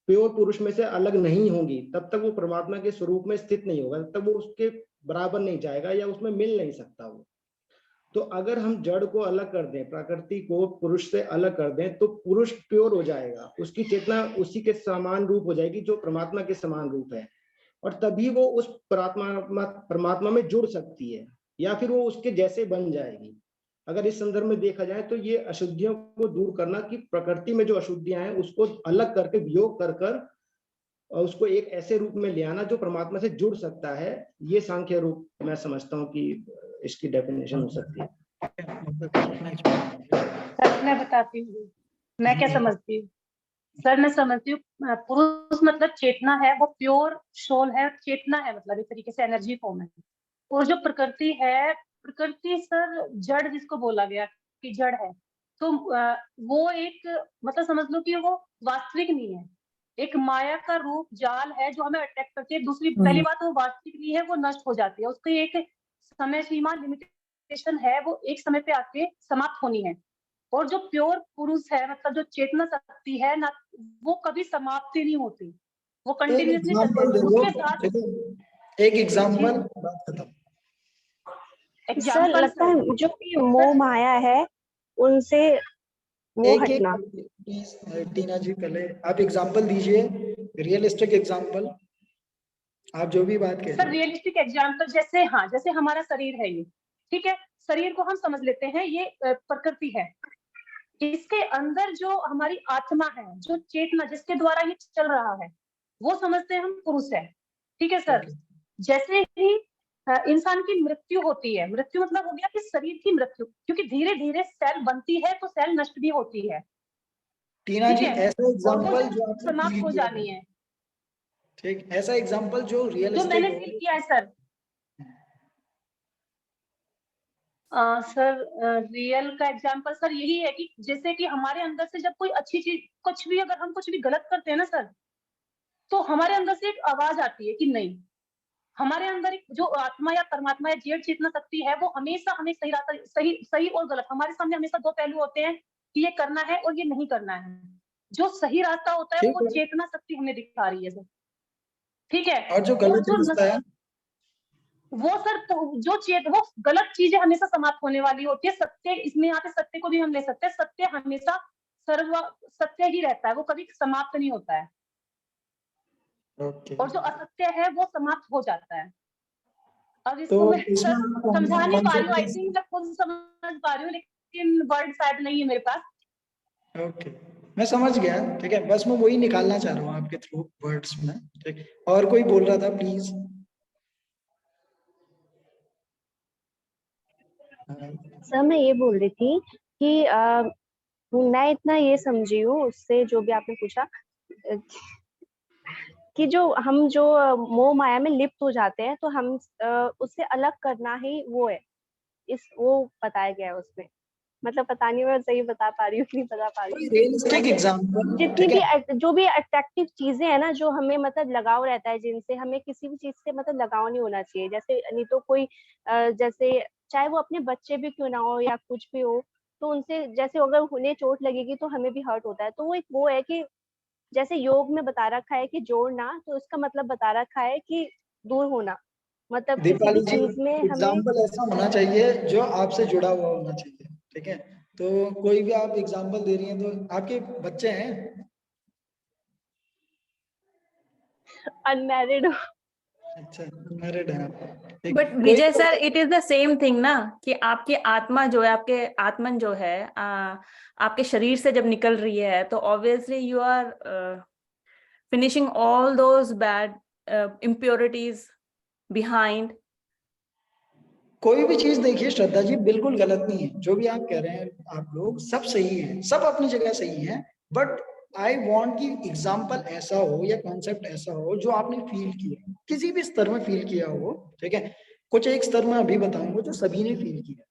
प्योर पुरुष में से अलग नहीं होंगी तब तक वो परमात्मा के स्वरूप में स्थित नहीं होगा, तब वो उसके बराबर नहीं जाएगा या उसमें मिल नहीं सकता वो। तो अगर हम जड़ को अलग कर दें, प्रकृति को पुरुष से अलग कर दें, तो पुरुष प्योर हो जाएगा, उसकी चेतना उसी के समान रूप हो जाएगी जो परमात्मा के समान रूप है, और तभी वो उस परमात्मा में जुड़ सकती है या फिर वो उसके जैसे बन जाएगी। अगर इस संदर्भ में देखा जाए तो ये अशुद्धियों को दूर करना, कि प्रकृति में जो अशुद्धियां हैं उसको अलग करके वियोग कर कर उसको एक ऐसे रूप में ले आना जो परमात्मा से जुड़ सकता है, ये सांख्य रूप मैं समझता हूँ कि इसकी डेफिनेशन हो सकती है। सर मैं बताती हूँ मैं क्या समझती हूँ। सर मैं समझती हूँ पुरुष मतलब चेतना है, वो प्योर सोल है, चेतना है मतलब एक तरीके से एनर्जी फॉर्म है। और जो प्रकृति है, प्रकृति सर जड़ जिसको बोला गया कि जड़ है, तो वो एक मतलब समझ लो कि वो वास्तविक नहीं है, एक माया का रूप जाल है जो हमें अट्रैक्ट करती है। दूसरी पहली बात वो वास्तविक नहीं है, वो नष्ट हो जाती है, उसकी एक समय सीमा लिमिटेशन है, वो एक समय पे आके समाप्त होनी है। और जो प्योर पुरुष है मतलब जो चेतना शक्ति है ना, वो कभी समाप्ति नहीं होती, वो कंटिन्यूसली चलती है। उसके साथ एक एग्जांपल बात खत्म। सर लगता है जो भी मोह माया है उनसे वो एक हटना। प्लीज टीना जी, पहले आप एग्जांपल दीजिए, रियलिस्टिक एग्जांपल, आप जो भी बात कह सर रहे रियलिस्टिक एग्जांपल जैसे, हाँ जैसे हमारा शरीर है ये, ठीक है, शरीर को हम समझ लेते हैं ये प्रकृति है, इसके अंदर जो हमारी आत्मा है, जो चेतना जिसके द्वारा ये चल रहा है, वो समझते हैं हम पुरुष है, ठीक है सर। जैसे ही इंसान की मृत्यु होती है, मृत्यु मतलब हो गया कि शरीर की मृत्यु, क्योंकि धीरे धीरे सेल बनती है तो सेल नष्ट भी होती है, टीना ठीक जी, है, ऐसा और वो एग्जांपल जब जो आपने समाप्त फील हो किया जानी है, ठीक, ऐसा एग्जांपल जो जो रियलिस्टिक मैंने हो। फील किया है सर। सर रियल का एग्जांपल सर यही है कि जैसे कि हमारे अंदर से जब कोई अच्छी चीज, कुछ भी अगर हम कुछ भी गलत करते हैं ना सर, तो हमारे अंदर से एक आवाज आती है कि नहीं, हमारे अंदर एक जो आत्मा या परमात्मा या जीव चेतना शक्ति है, वो हमेशा हमें सही रास्ता, सही सही और गलत, हमारे सामने हमेशा दो पहलू होते हैं कि ये करना है और ये नहीं करना है। जो सही रास्ता होता है वो चेतना शक्ति हमें दिखा रही है सर, ठीक है। और जो गलत रास्ता है वो सर वो गलत चीजें हमेशा समाप्त होने वाली होती है। सत्य, इसमें यहाँ पे सत्य को भी हम ले सकते हैं, सत्य हमेशा सत्य ही रहता है, वो कभी समाप्त नहीं होता है। और जो असत्य है वो समाप्त हो जाता है। अब इसको तो मैं इसमें सर समझा नहीं पा रही हूँ, आई थिंक मैं खुद समझ पा रही हूँ, लेकिन वर्ड शायद नहीं है मेरे पास। ओके, मैं समझ गया, ठीक है, बस मैं वही निकालना चाह रहा हूँ आपके थ्रू वर्ड्स में, ठीक। और कोई बोल रहा था, प्लीज। सर मैं ये बोल रही थी कि मैं इतना ये समझी हूँ उससे जो भी आपने पूछा, कि जो मोह माया में लिप्त हो जाते हैं तो हम उससे अलग करना ही वो है, वो बताया गया है उसमें। मतलब पता नहीं मैं सही बता पा रही हूँ कि नहीं बता पा रही हूँ। रियलिस्टिक एग्जांपल, जितनी भी जो भी अट्रैक्टिव चीजें है ना, जो हमें मतलब लगाव रहता है, जिनसे हमें किसी भी चीज से मतलब लगाव नहीं होना चाहिए, जैसे नहीं तो कोई जैसे चाहे वो अपने बच्चे भी क्यों ना हो या कुछ भी हो, तो उनसे जैसे अगर उन्हें चोट लगेगी तो हमें भी हर्ट होता है। तो वो है कि जैसे योग में बता रखा है कि जोड़ना, तो इसका मतलब बता रखा है कि दूर होना, मतलब किसी भी दीपाली जी, चीज में हमें एग्जाम्पल ऐसा होना चाहिए जो आपसे जुड़ा हुआ होना चाहिए, ठीक है। तो कोई भी आप एग्जाम्पल दे रही हैं, तो आपके बच्चे हैं? अनमैरिड हो। अच्छा, मैरिड है आप। But Vijay sir, it is the same thing ना, कि आपकी आत्मा जो है, आपके आत्मन जो है आपके शरीर से जब निकल रही है, तो obviously you are finishing all those bad impurities behind. कोई भी चीज देखिए श्रद्धा जी, बिल्कुल गलत नहीं है, जो भी आप कह रहे हैं आप लोग, सब सही है, सब अपनी जगह सही है। बट आई वांट कि एग्जाम्पल ऐसा हो या कॉन्सेप्ट ऐसा हो जो आपने फील किया, किसी भी स्तर में फील किया हो, ठीक है। कुछ एक स्तर में अभी बताऊंगा जो सभी ने फील किया।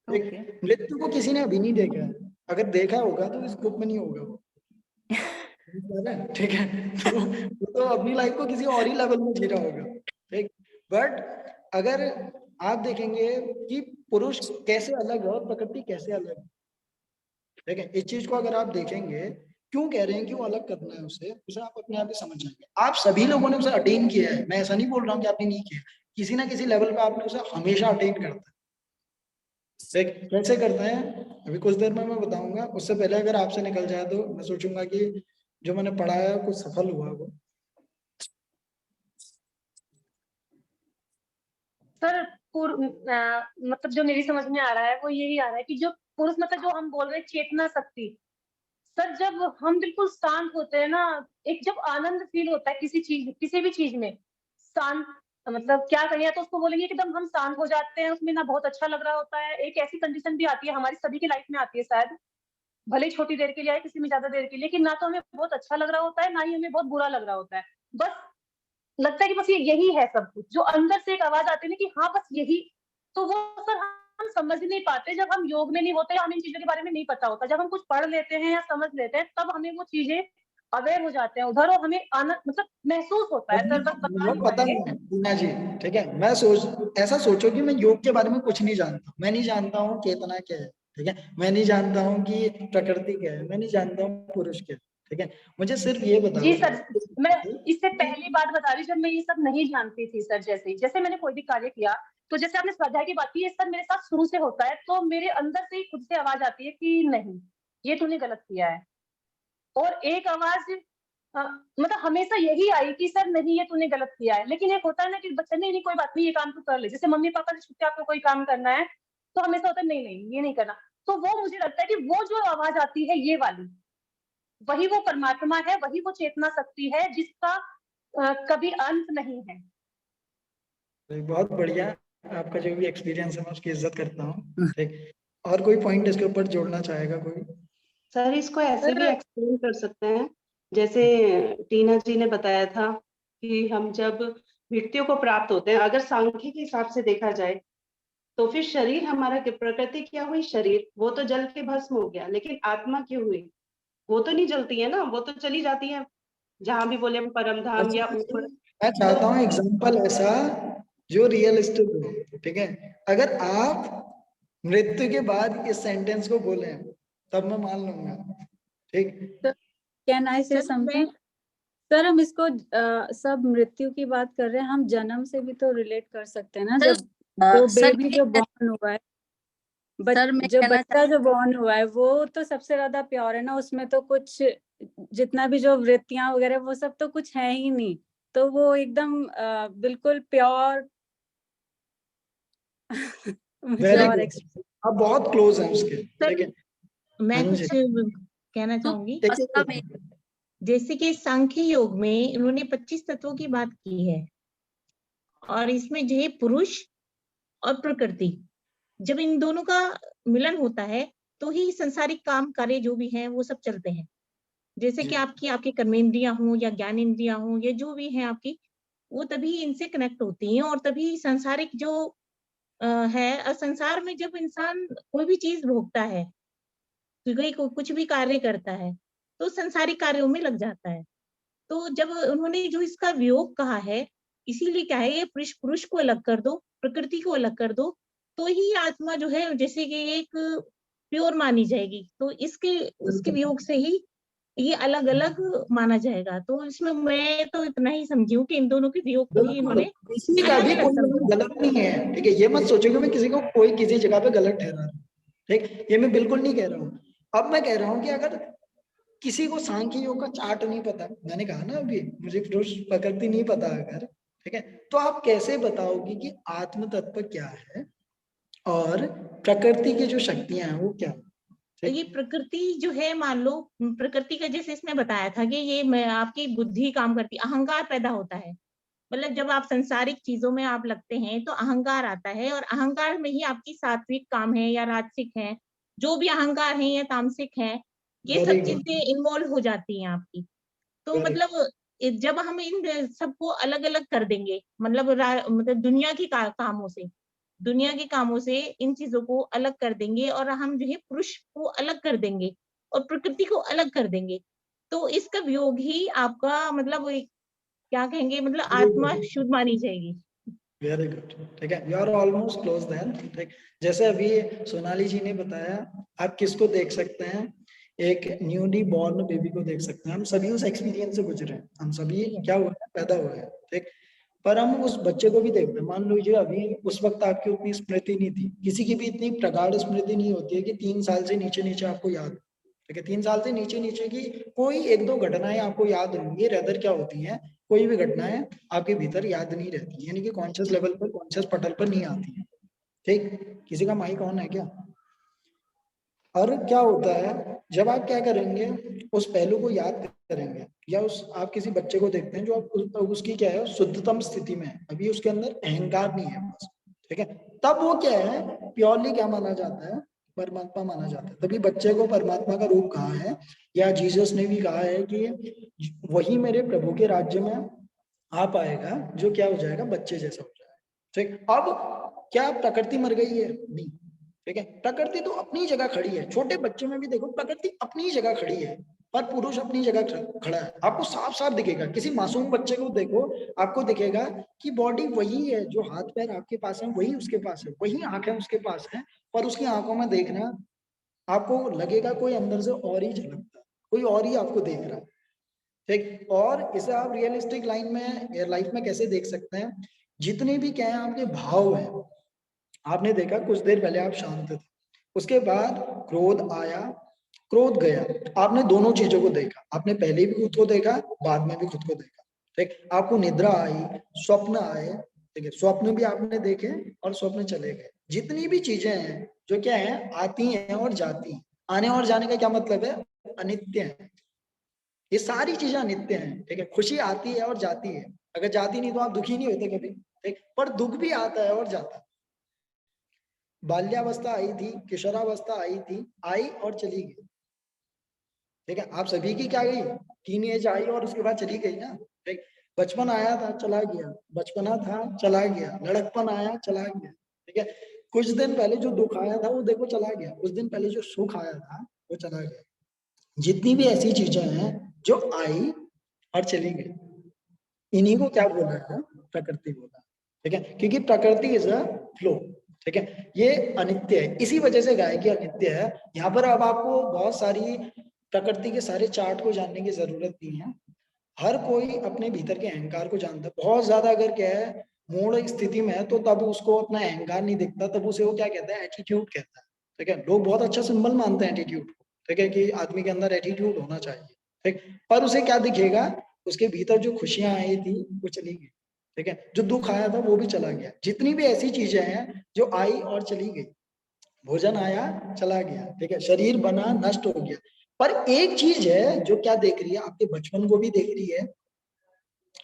मृत्यु को किसी ने अभी नहीं देखा है, अगर देखा होगा तो इस ग्रुप में नहीं होगा वो, ठीक है। तो वो तो अपनी लाइफ को किसी और ही लेवल में जी रहा होगा, ठीक। बट अगर आप देखेंगे कि पुरुष कैसे अलग है और प्रकृति कैसे अलग है, ठीक है, इस चीज को अगर आप देखेंगे, क्यों कह रहे हैं कि वो अलग करना है उसे आप अपने आप ही समझ जाएंगे। आप सभी लोगों ने उसे अटेन किया है, मैं ऐसा नहीं बोल रहा हूँ कि आपने नहीं किया, किसी ना किसी लेवल पे आपने उसे हमेशा अटेन करता है। कैसे करते हैं अभी कुछ देर में मैं बताऊंगा, उससे पहले अगर आपसे निकल जाए तो मैं सोचूंगा कि जो मैंने पढ़ाया कुछ सफल हुआ वो। सर मतलब जो मेरी समझ में आ रहा है वो यही आ रहा है कि जो पुरुष, मतलब जो हम बोल रहे हैं चेतना शक्ति, सर जब हम बिल्कुल शांत होते हैं ना, एक जब आनंद फील होता है किसी भी चीज में, शांत, मतलब क्या कहिए तो उसको बोलेंगे कि एकदम हम शांत हो जाते हैं, उसमें ना बहुत अच्छा लग रहा होता है। एक ऐसी कंडीशन भी आती है, हमारी सभी की लाइफ में आती है शायद, भले ही छोटी देर के लिए आए, किसी में ज्यादा देर के लिए, कि ना तो हमें बहुत अच्छा लग रहा होता है, ना ही हमें बहुत बुरा लग रहा होता है। बस लगता है कि बस यही है सब कुछ, जो अंदर से एक आवाज आती है ना कि हाँ बस यही। तो वो सर हम समझ नहीं पाते जब हम योग में नहीं होते, हमें इन चीजों के बारे में नहीं पता होता। जब हम कुछ पढ़ लेते हैं या समझ लेते हैं, तब हमें वो चीजें अवेयर हो जाते हैं उधर, और हमें आनंद मतलब महसूस होता है सर, बस बता नहीं पता पाएंगे। नहीं टीना जी, ठीक है, मैं ऐसा सोचो कि मैं योग के बारे में कुछ नहीं जानता, मैं नहीं जानता हूँ चेतना क्या है, ठीक है, मैं नहीं जानता हूँ कि प्रकृति क्या है, मैं नहीं जानता हूँ पुरुष क्या है, ठीक है। मुझे सिर्फ ये बताओ। जी सर, मैं इससे पहली बात बता रही, जब मैं ये सब नहीं जानती थी सर, जैसे मैंने कोई भी कार्य किया, तो जैसे आपने स्वाध्याय की बात की, ये सब मेरे साथ शुरू से होता है, तो मेरे अंदर से ही खुद से आवाज आती है कि नहीं, ये तूने गलत किया है। और एक आवाज मतलब हमेशा यही आई कि सर नहीं ये तूने गलत किया है। लेकिन एक होता है ना कि बच्चा नहीं कोई बात नहीं, ये काम तू कर ले। जैसे मम्मी पापा ने छुट्टी आपको कोई काम करना है तो हमेशा होता है नहीं नहीं ये नहीं करना। तो वो मुझे लगता है कि वो जो आवाज आती है ये वाली, वही वो परमात्मा है, वही वो चेतना शक्ति है जिसका कभी अंत नहीं है। बहुत बढ़िया, आपका जो भी एक्सपीरियंस है मैं उसकी इज्जत करता हूँ। ठीक, और कोई पॉइंट इसके ऊपर जोड़ना चाहेगा कोई? सर इसको ऐसे भी एक्सप्लेन कर सकते हैं, जैसे टीना जी ने बताया था कि हम जब मृत्यु को प्राप्त होते हैं, अगर सांख्य के हिसाब से देखा जाए तो फिर शरीर हमारा, प्रकृति क्या हुई, शरीर वो तो जल के भस्म हो गया, लेकिन आत्मा क्यों हुई? वो तो नहीं जलती है ना, वो तो चली जाती है जहां भी बोले हम परम धाम या ऊपर। मैं चाहता हूँ एग्जाम्पल ऐसा जो रियलिस्टिक हो। ठीक है, अगर आप मृत्यु के बाद इस सेंटेंस को बोले तब मैं मान लूंगा। ठीक, कैन आई से समथिंग? सर हम इसको सब मृत्यु की बात कर रहे हैं, हम जन्म से भी तो रिलेट कर सकते हैं ना। जब जो बेबी जो बॉर्न हुआ है, जो बच्चा जो बॉर्न हुआ है वो तो सबसे ज्यादा प्योर है ना, उसमें तो कुछ जितना भी जो वृत्तियां वगैरह वो सब तो कुछ है ही नहीं, तो वो एकदम बिल्कुल प्योर आप बहुत क्लोज हैं उसके। सर मैं कुछ कहना चाहूंगी। जैसे कि सांख्य योग में इन्होंने 25 तत्वों की बात की है, और इसमें जो है पुरुष और प्रकृति, जब इन दोनों का मिलन होता है तो ही संसारिक काम कार्य जो भी हैं वो सब चलते हैं। जैसे कि आपकी कर्मेंद्रियां हों या ज्ञानेंद्रियां हों या जो भी हैं आपकी, वो तभी इनसे कनेक्ट होती हैं, और तभी सांसारिक जो है संसार में जब इंसान कोई भी चीज भोगता है, कुछ भी कार्य करता है तो संसारिक कार्यों में लग जाता है। तो जब उन्होंने जो इसका वियोग कहा है, इसीलिए क्या है, ये पुरुष को अलग कर दो, प्रकृति को अलग कर दो, तो ही आत्मा जो है जैसे कि एक प्योर मानी जाएगी। तो उसके वियोग से ही ये अलग अलग माना जाएगा। तो इसमें मैं तो इतना ही समझी हूँ कि इन दोनों के वियोग को ही इन्होंने किसी का भी कोई गलत नहीं है। ठीक है, ये मत सोचो कि मैं किसी को कोई किसी जगह पे गलत ठहरा रहा हूँ। ठीक, ये मैं बिल्कुल नहीं कह रहा हूँ। अब मैं कह रहा हूँ कि अगर किसी को सांख्य योग का चार्ट नहीं पता, मैंने कहा ना अभी मुझे पुरुष प्रकृति नहीं पता अगर, ठीक है, तो आप कैसे बताओगे कि आत्म तत्व क्या है और प्रकृति की जो शक्तियां हैं वो क्या? तो ये प्रकृति जो है, मान लो प्रकृति का जैसे इसमें बताया था कि ये आपकी बुद्धि काम करती, अहंकार पैदा होता है। मतलब जब आप संसारिक चीजों में आप लगते हैं तो अहंकार आता है, और अहंकार में ही आपकी सात्विक काम है या राजसिक है, जो भी अहंकार है या तामसिक है, ये सब चीजें इन्वॉल्व हो जाती हैं आपकी। तो मतलब जब हम इन सबको अलग अलग कर देंगे, मतलब दुनिया के कामों से इन चीजों को अलग कर देंगे, और हम जो है पुरुष को अलग कर देंगे और प्रकृति को अलग कर देंगे, तो इसका वियोग ही आपका मतलब क्या कहेंगे, मतलब आत्मा शुद्ध मानी जाएगी। वेरी गुड, ठीक है, you are almost close then. ठीक, जैसे अभी सोनाली जी ने बताया, आप किसको देख सकते हैं, एक न्यूली बॉर्न बेबी को देख सकते हैं। हम सभी उस एक्सपीरियंस से गुजरे हैं, हम सभी क्या हुआ है, पैदा हुए हैं। ठीक, पर हम उस बच्चे को भी देखते हैं। मान लीजिए अभी उस वक्त आपकी उतनी स्मृति नहीं थी, किसी की भी इतनी प्रगाढ़ स्मृति नहीं होती है कि 3 साल से नीचे आपको याद, ठीक है, 3 साल से नीचे की कोई 1-2 घटनाएं आपको याद होंगी। रेदर क्या होती है, कोई भी घटनाएं आपके भीतर याद नहीं रहती, यानी कि कॉन्शियस लेवल पर, कॉन्शियस पटल पर नहीं आती है। ठीक, किसी का माइक ऑन है क्या? और क्या होता है, जब आप क्या करेंगे, उस पहलू को याद करेंगे, या आप किसी बच्चे को देखते हैं जो आप उसकी क्या है, शुद्धतम स्थिति में है, अभी उसके अंदर अहंकार नहीं है बस, ठीक है, तब वो क्या है, प्योरली क्या माना जाता है, परमात्मा माना जाता है। तभी बच्चे को परमात्मा का रूप कहा है, या जीसस ने भी कहा है कि वही मेरे प्रभु के राज्य में आ पाएगा जो क्या हो जाएगा, बच्चे जैसा हो जाएगा। ठीक, अब क्या प्रकृति मर गई है? नहीं, ठीक है, प्रकृति तो अपनी जगह खड़ी है। छोटे बच्चे में भी देखो प्रकृति अपनी जगह खड़ी है, पर पुरुष अपनी जगह खड़ा है। आपको साफ साफ दिखेगा, किसी मासूम बच्चे को देखो, आपको दिखेगा कि बॉडी वही है, जो हाथ पैर आपके पास है वही उसके पास है, वही आंखें उसके पास है, पर उसकी आंखों में देखना आपको लगेगा कोई अंदर से और ही झलकता है, कोई और ही आपको देख रहा है। ठीक, और इसे आप रियलिस्टिक लाइफ में कैसे देख सकते हैं, जितने भी क्या है आपके भाव है, आपने देखा कुछ देर पहले आप शांत थे, उसके बाद क्रोध आया, क्रोध गया, आपने दोनों चीजों को देखा, आपने पहले भी खुद को देखा, बाद में भी खुद को देखा। ठीक, आपको निद्रा आई, स्वप्न आए, ठीक है, स्वप्न भी आपने देखे और स्वप्न चले गए। जितनी भी चीजें हैं जो क्या है, आती हैं और जाती हैं। आने और जाने का क्या मतलब है, अनित्य है। ये सारी चीजें अनित्य हैं। ठीक है, खुशी आती है और जाती है, अगर जाती नहीं तो आप दुखी नहीं होते कभी। ठीक, पर दुख भी आता है और जाता है। बाल्यावस्था आई थी, किशोरावस्था आई थी, आई और चली गई। ठीक है, आप सभी की क्या गई, टीन एज आई और उसके बाद चली गई ना। ठीक, बचपन आया था चला गया, बचपना था चला गया, लड़कपन आया चला गया। ठीक है, कुछ दिन पहले जो दुख आया था वो देखो चला गया, कुछ दिन पहले जो सुख आया था वो चला गया। जितनी भी ऐसी चीजें हैं जो आई और चली गई, इन्हीं को क्या बोला है, प्रकृति बोला। ठीक है, क्योंकि प्रकृति इज अ फ्लो। ठीक है, ये अनित्य है, इसी वजह से गाय की अनित्य है। यहाँ पर अब आपको बहुत सारी प्रकृति के सारे चार्ट को जानने की जरूरत नहीं है। हर कोई अपने भीतर के अहंकार को जानता है। बहुत ज्यादा अगर क्या है, मूड स्थिति में है तो तब उसको अपना अहंकार नहीं दिखता, तब उसे वो क्या कहता है, एटीट्यूड कहता है। ठीक है, लोग बहुत अच्छा सिंबल मानते हैं एटीट्यूड को। ठीक है, कि आदमी के अंदर एटीट्यूड होना चाहिए। ठीक, पर उसे क्या दिखेगा, उसके भीतर जो खुशियां आई थी वो चली गई। ठीक है, जो दुख आया था वो भी चला गया। जितनी भी ऐसी चीजें हैं जो आई और चली गई, भोजन आया चला गया, ठीक है, शरीर बना नष्ट हो गया, पर एक चीज है जो क्या देख रही है, आपके बचपन को भी देख रही है,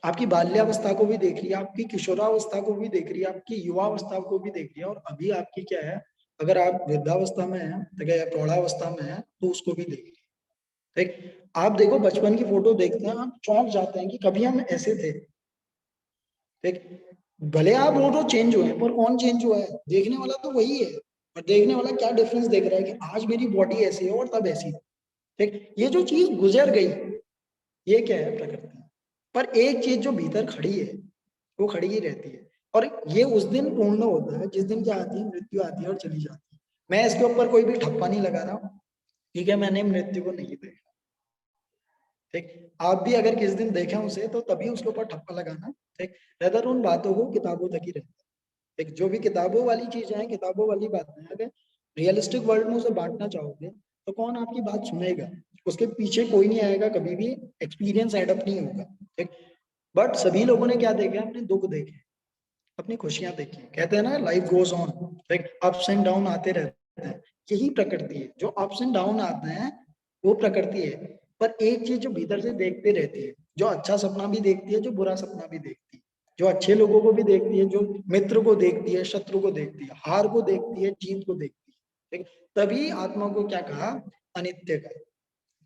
आपकी बाल्यावस्था को भी देख रही है, आपकी किशोरावस्था को भी देख रही है, आपकी युवावस्था को भी देख रही है, और अभी आपकी क्या है, अगर आप वृद्धावस्था में है, ठीक है, या प्रौढ़ावस्था में है तो उसको भी देख रही है। ठीक, आप देखो बचपन की फोटो देखते हैं, आप चौंक जाते हैं कि कभी हम ऐसे थे। ठीक, भले आप रोज चेंज हुए पर कौन चेंज हुआ है, देखने वाला तो वही है, और देखने वाला क्या डिफरेंस देख रहा है कि आज मेरी बॉडी ऐसी है और तब ऐसी। ठीक, ये जो चीज गुजर गई ये क्या है, प्रकृति। पर एक चीज जो भीतर खड़ी है वो खड़ी ही रहती है, और ये उस दिन पूर्ण होता है जिस दिन क्या आती है, मृत्यु आती है और चली जाती है। मैं इसके ऊपर कोई भी ठप्पा नहीं लगा रहा हूँ, ठीक है, मैंने मृत्यु को नहीं देखा। ठीक, आप भी अगर किस दिन देखें उसे तो तभी उसके ऊपर ठप्पा लगाना। ठीक, रेदर उन बातों को किताबों तक ही रहता है। जो भी किताबों वाली चीजें हैं, किताबों वाली बातें हैं, अगर रियलिस्टिक वर्ल्ड में उसे बांटना चाहोगे तो कौन आपकी बात सुनेगा, उसके पीछे कोई नहीं आएगा, कभी भी एक्सपीरियंस एडअप नहीं होगा। ठीक, बट सभी लोगों ने क्या देखे, अपने दुख देखे, अपनी खुशियां देखी। कहते हैं ना, लाइफ गोज ऑन। ठीक, अप्स एंड डाउन आते रहते हैं, यही प्रकृति है। जो अप्स एंड डाउन आते हैं वो प्रकृति है, पर एक चीज जो भीतर से देखते रहती है, जो अच्छा सपना भी देखती है, जो बुरा सपना भी देखती है, जो अच्छे लोगों को भी देखती है, जो मित्र को देखती है, शत्रु को देखती है, हार को देखती है, जीत को देखती है। ठीक, तभी आत्मा को क्या कहा, अनित्य का।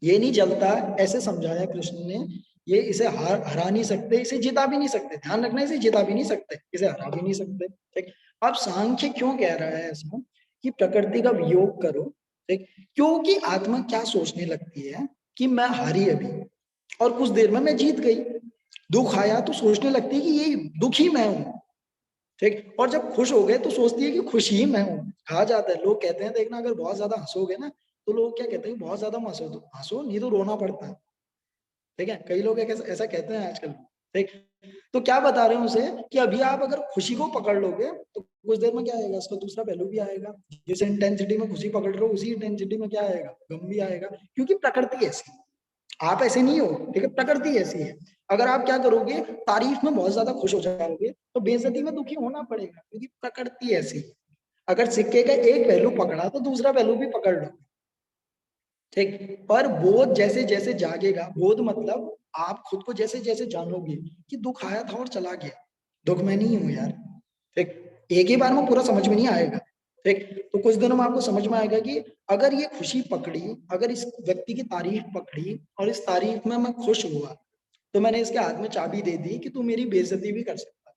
ये नहीं चलता, ऐसे समझाया कृष्ण ने, ये इसे हरा नहीं सकते, इसे जिता भी नहीं सकते। ध्यान रखना, इसे जिता भी नहीं सकते, इसे हरा भी नहीं सकते। ठीक, अब सांख्य क्यों कह रहा है ऐसा कि प्रकृति का वियोग करो। ठीक, क्योंकि आत्मा क्या सोचने लगती है कि मैं हारी अभी और कुछ देर में मैं जीत गई। दुख आया तो सोचने लगती है कि ये दुखी मैं हूं। ठीक, और जब खुश हो गए तो सोचती है कि खुश ही मैं हूँ। कहा जाता है, लोग कहते हैं, देखना अगर बहुत ज्यादा हंसोगे ना तो लोग क्या कहते हैं, बहुत ज्यादा हंसो तो हंसो, नहीं तो रोना पड़ता है। ठीक है, कई लोग ऐसा कहते हैं आजकल। ठीक, तो क्या बता रहे हैं उसे कि अभी आप अगर खुशी को पकड़ लोगे तो कुछ देर में क्या आएगा, उसका दूसरा पहलू भी आएगा। जिस इंटेंसिटी में खुशी पकड़ रहे हो उसी इंटेंसिटी में क्या आएगा, गम भी आएगा, क्योंकि प्रकृति ऐसी, आप ऐसे नहीं हो। ठीक है, प्रकृति ऐसी है। अगर आप क्या करोगे, तारीफ में बहुत ज्यादा खुश हो जाओगे तो बेइज्जती में दुखी होना पड़ेगा, क्योंकि प्रकृति ऐसी है। अगर सिक्के का एक पहलू पकड़ा तो दूसरा पहलू भी पकड़ लो। ठीक, पर बोध जैसे जैसे जागेगा, बोध मतलब आप खुद को जैसे जैसे जानोगे कि दुख आया था और चला गया, दुख मैं नहीं हूं यार। ठीक, एक ही बार में पूरा समझ में नहीं आएगा। ठीक, तो कुछ दिनों में आपको समझ में आएगा कि अगर ये खुशी पकड़ी, अगर इस व्यक्ति की तारीफ पकड़ी और इस तारीफ में मैं खुश हुआ तो मैंने इसके हाथ में चाबी दे दी कि तू मेरी बेइज्जती भी कर सकता है।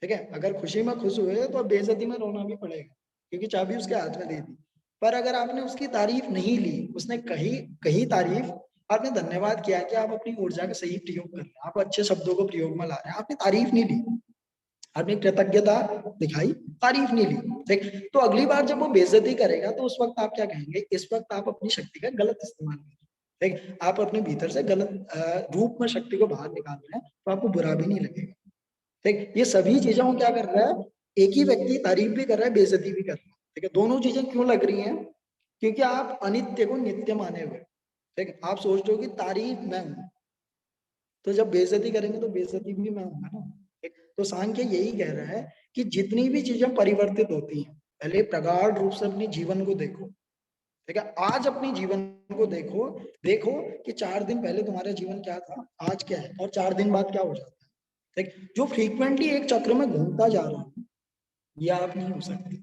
ठीक है, अगर खुशी में खुश हुए तो बेइज्जती में रोना भी पड़ेगा, क्योंकि चाबी उसके हाथ में दे दी। पर अगर आपने उसकी तारीफ नहीं ली, उसने कही तारीफ, आपने धन्यवाद किया कि आप अपनी ऊर्जा का सही प्रयोग कर रहे हैं, आप अच्छे शब्दों को प्रयोग में ला रहे हैं, आपने तारीफ नहीं ली, आपने कृतज्ञता दिखाई, तारीफ नहीं ली। ठीक, तो अगली बार जब वो बेइज्जती करेगा तो उस वक्त आप क्या कहेंगे, इस वक्त आप अपनी शक्ति का गलत इस्तेमाल कर रहे हैं। ठीक, आप अपने भीतर से गलत रूप में शक्ति को बाहर निकाल रहे हैं, तो आपको बुरा भी नहीं लगेगा। ठीक, ये सभी चीजें वो क्या कर रहा है, एक ही व्यक्ति तारीफ भी कर रहा है, बेइज्जती भी कर रहा है। ठीक है, दोनों चीजें क्यों लग रही हैं, क्योंकि आप अनित्य को नित्य माने हुए, ठीक है। आप सोचते हो कि तारीफ मैं हूं, तो जब बेइज्जती करेंगे तो बेइज्जती भी मैं हूंगा ना, ठीक। तो सांख्य यही कह रहा है कि जितनी भी चीजें परिवर्तित होती हैं, पहले प्रगाढ़ रूप से अपने जीवन को देखो, ठीक है। आज अपने जीवन को देखो, देखो कि 4 दिन पहले तुम्हारा जीवन क्या था, आज क्या है, और 4 दिन बाद क्या हो जाता है, ठीक। जो फ्रीक्वेंटली एक चक्र में घूमता जा रहा है, ये आप नहीं हो सकते,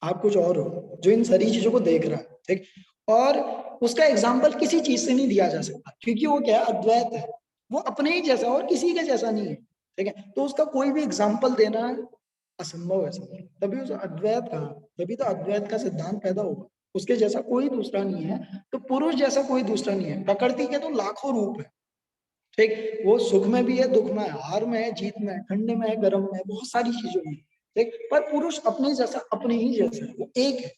आप कुछ और हो जो इन सारी चीजों को देख रहा है, ठीक। और उसका एग्जाम्पल किसी चीज से नहीं दिया जा सकता, क्योंकि वो क्या है, अद्वैत है, वो अपने ही जैसा और किसी के जैसा नहीं है, ठीक है। तो उसका कोई भी एग्जाम्पल देना असंभव है, समझ। तभी उसे अद्वैत कहा, तभी तो अद्वैत का सिद्धांत पैदा होगा। उसके जैसा कोई दूसरा नहीं है, तो पुरुष जैसा कोई दूसरा नहीं है। प्रकृति के तो लाखों रूप है, ठीक। वो सुख में भी है, दुख में है, हार में है, जीत में है, ठंडे में है, गर्म में है, बहुत सारी चीजों में, ठीक। पर पुरुष अपने जैसा, अपने ही जैसा है, वो एक है,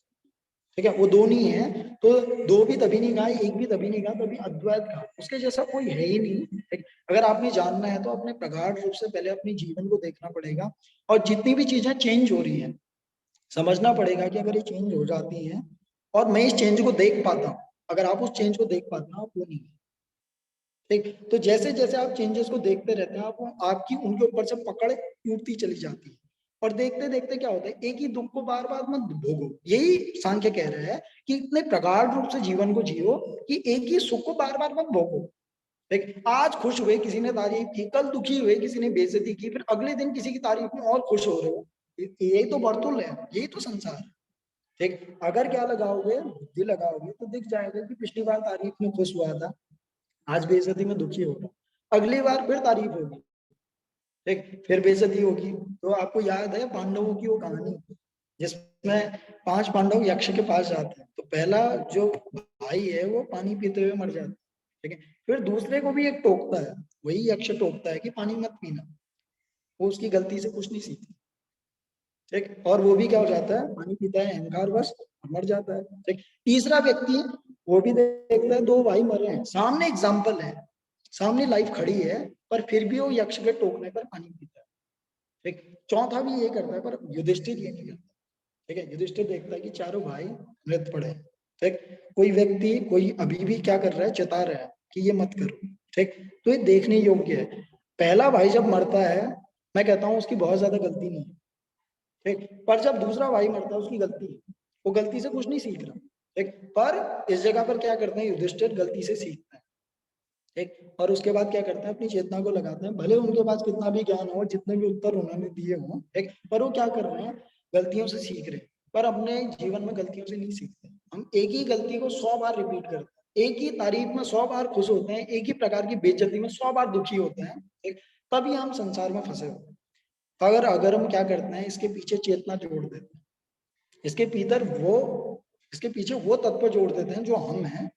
ठीक है। वो दो नहीं है, तो दो भी तभी नहीं कहा, एक भी तभी नहीं कहा, तभी अद्वैत कहा। उसके जैसा कोई है ही नहीं, ठीक। अगर आपने जानना है तो अपने प्रगाढ़ रूप से पहले अपने जीवन को देखना पड़ेगा, और जितनी भी चीजें चेंज हो रही हैं समझना पड़ेगा कि अगर ये चेंज हो जाती हैं और मैं इस चेंज को देख पाता हूँ, अगर आप उस चेंज को देख पाते हो, आप वो नहीं है, ठीक। तो जैसे जैसे आप चेंजेस को देखते रहते हैं, आपकी उनके ऊपर से पकड़ टूटती चली जाती है, और देखते देखते क्या होता है, एक ही दुख को बार बार मत भोगो। यही सांख्य कह रहे हैं कि इतने प्रगाढ़ रूप से जीवन को जियो कि एक ही सुख को बार बार मत भोगो, ठीक। आज खुश हुए, किसी ने तारीफ की, कल दुखी हुए, किसी ने बेइज्जती की, फिर अगले दिन किसी की तारीफ में और खुश हो रहे हो। यही तो बर्तुल है, यही तो संसार है, ठीक। अगर क्या लगाओगे, बुद्धि लगाओगे, तो दिख जाएगा कि पिछली बार तारीफ में खुश हुआ था, आज बेइज्जती में दुखी होगा, अगली बार फिर तारीफ होगी, ठीक, फिर बेइज्जती होगी। तो आपको याद है पांडवों की वो कहानी, जिसमें 5 पांडव यक्ष के पास जाते हैं, तो पहला जो भाई है वो पानी पीते हुए मर जाता है, ठीक है। फिर दूसरे को भी एक टोकता है, वही यक्ष टोकता है कि पानी मत पीना, वो उसकी गलती से कुछ नहीं सीखता, ठीक। और वो भी क्या हो जाता है, पानी पीता है अहंकार बस, मर जाता है, ठीक। तीसरा व्यक्ति वो भी देखता है 2 भाई मरे हैं, सामने एग्जाम्पल है, सामने लाइफ खड़ी है, पर फिर भी वो यक्ष के टोकने पर पानी पीता है, ठीक। चौथा भी ये करता है, पर युधिष्ठिर ये नहीं करता, ठीक है। युधिष्ठिर देखता है कि चारों भाई मृत पड़े हैं, ठीक। कोई व्यक्ति, कोई अभी भी क्या कर रहा है, चेता रहा है कि ये मत करो, ठीक। तो ये देखने योग्य है। पहला भाई जब मरता है, मैं कहता हूँ उसकी बहुत ज्यादा गलती नहीं है, ठीक। पर जब दूसरा भाई मरता है, उसकी गलती है, वो गलती से कुछ नहीं सीख रहा, ठीक। पर इस जगह पर क्या करते हैं, युधिष्ठिर गलती से सीखता है, ठीक। और उसके बाद क्या करते हैं, अपनी चेतना को लगाते हैं, भले उनके पास कितना भी ज्ञान हो, जितने भी उत्तर उन्होंने दिए हों, ठीक, पर वो क्या कर रहे हैं, गलतियों से सीख रहे हैं। पर अपने जीवन में गलतियों से नहीं सीखते, हम एक ही गलती को 100 बार रिपीट करते हैं, एक ही तारीफ में 100 बार खुश होते हैं, एक ही प्रकार की बेइज्जती में 100 बार दुखी होते हैं, ठीक। तभी हम संसार में फंसे होते हैं। अगर हम क्या करते हैं, इसके पीछे चेतना जोड़ देते हैं, इसके पीछे वो तत्व जोड़ देते हैं जो हम हैं,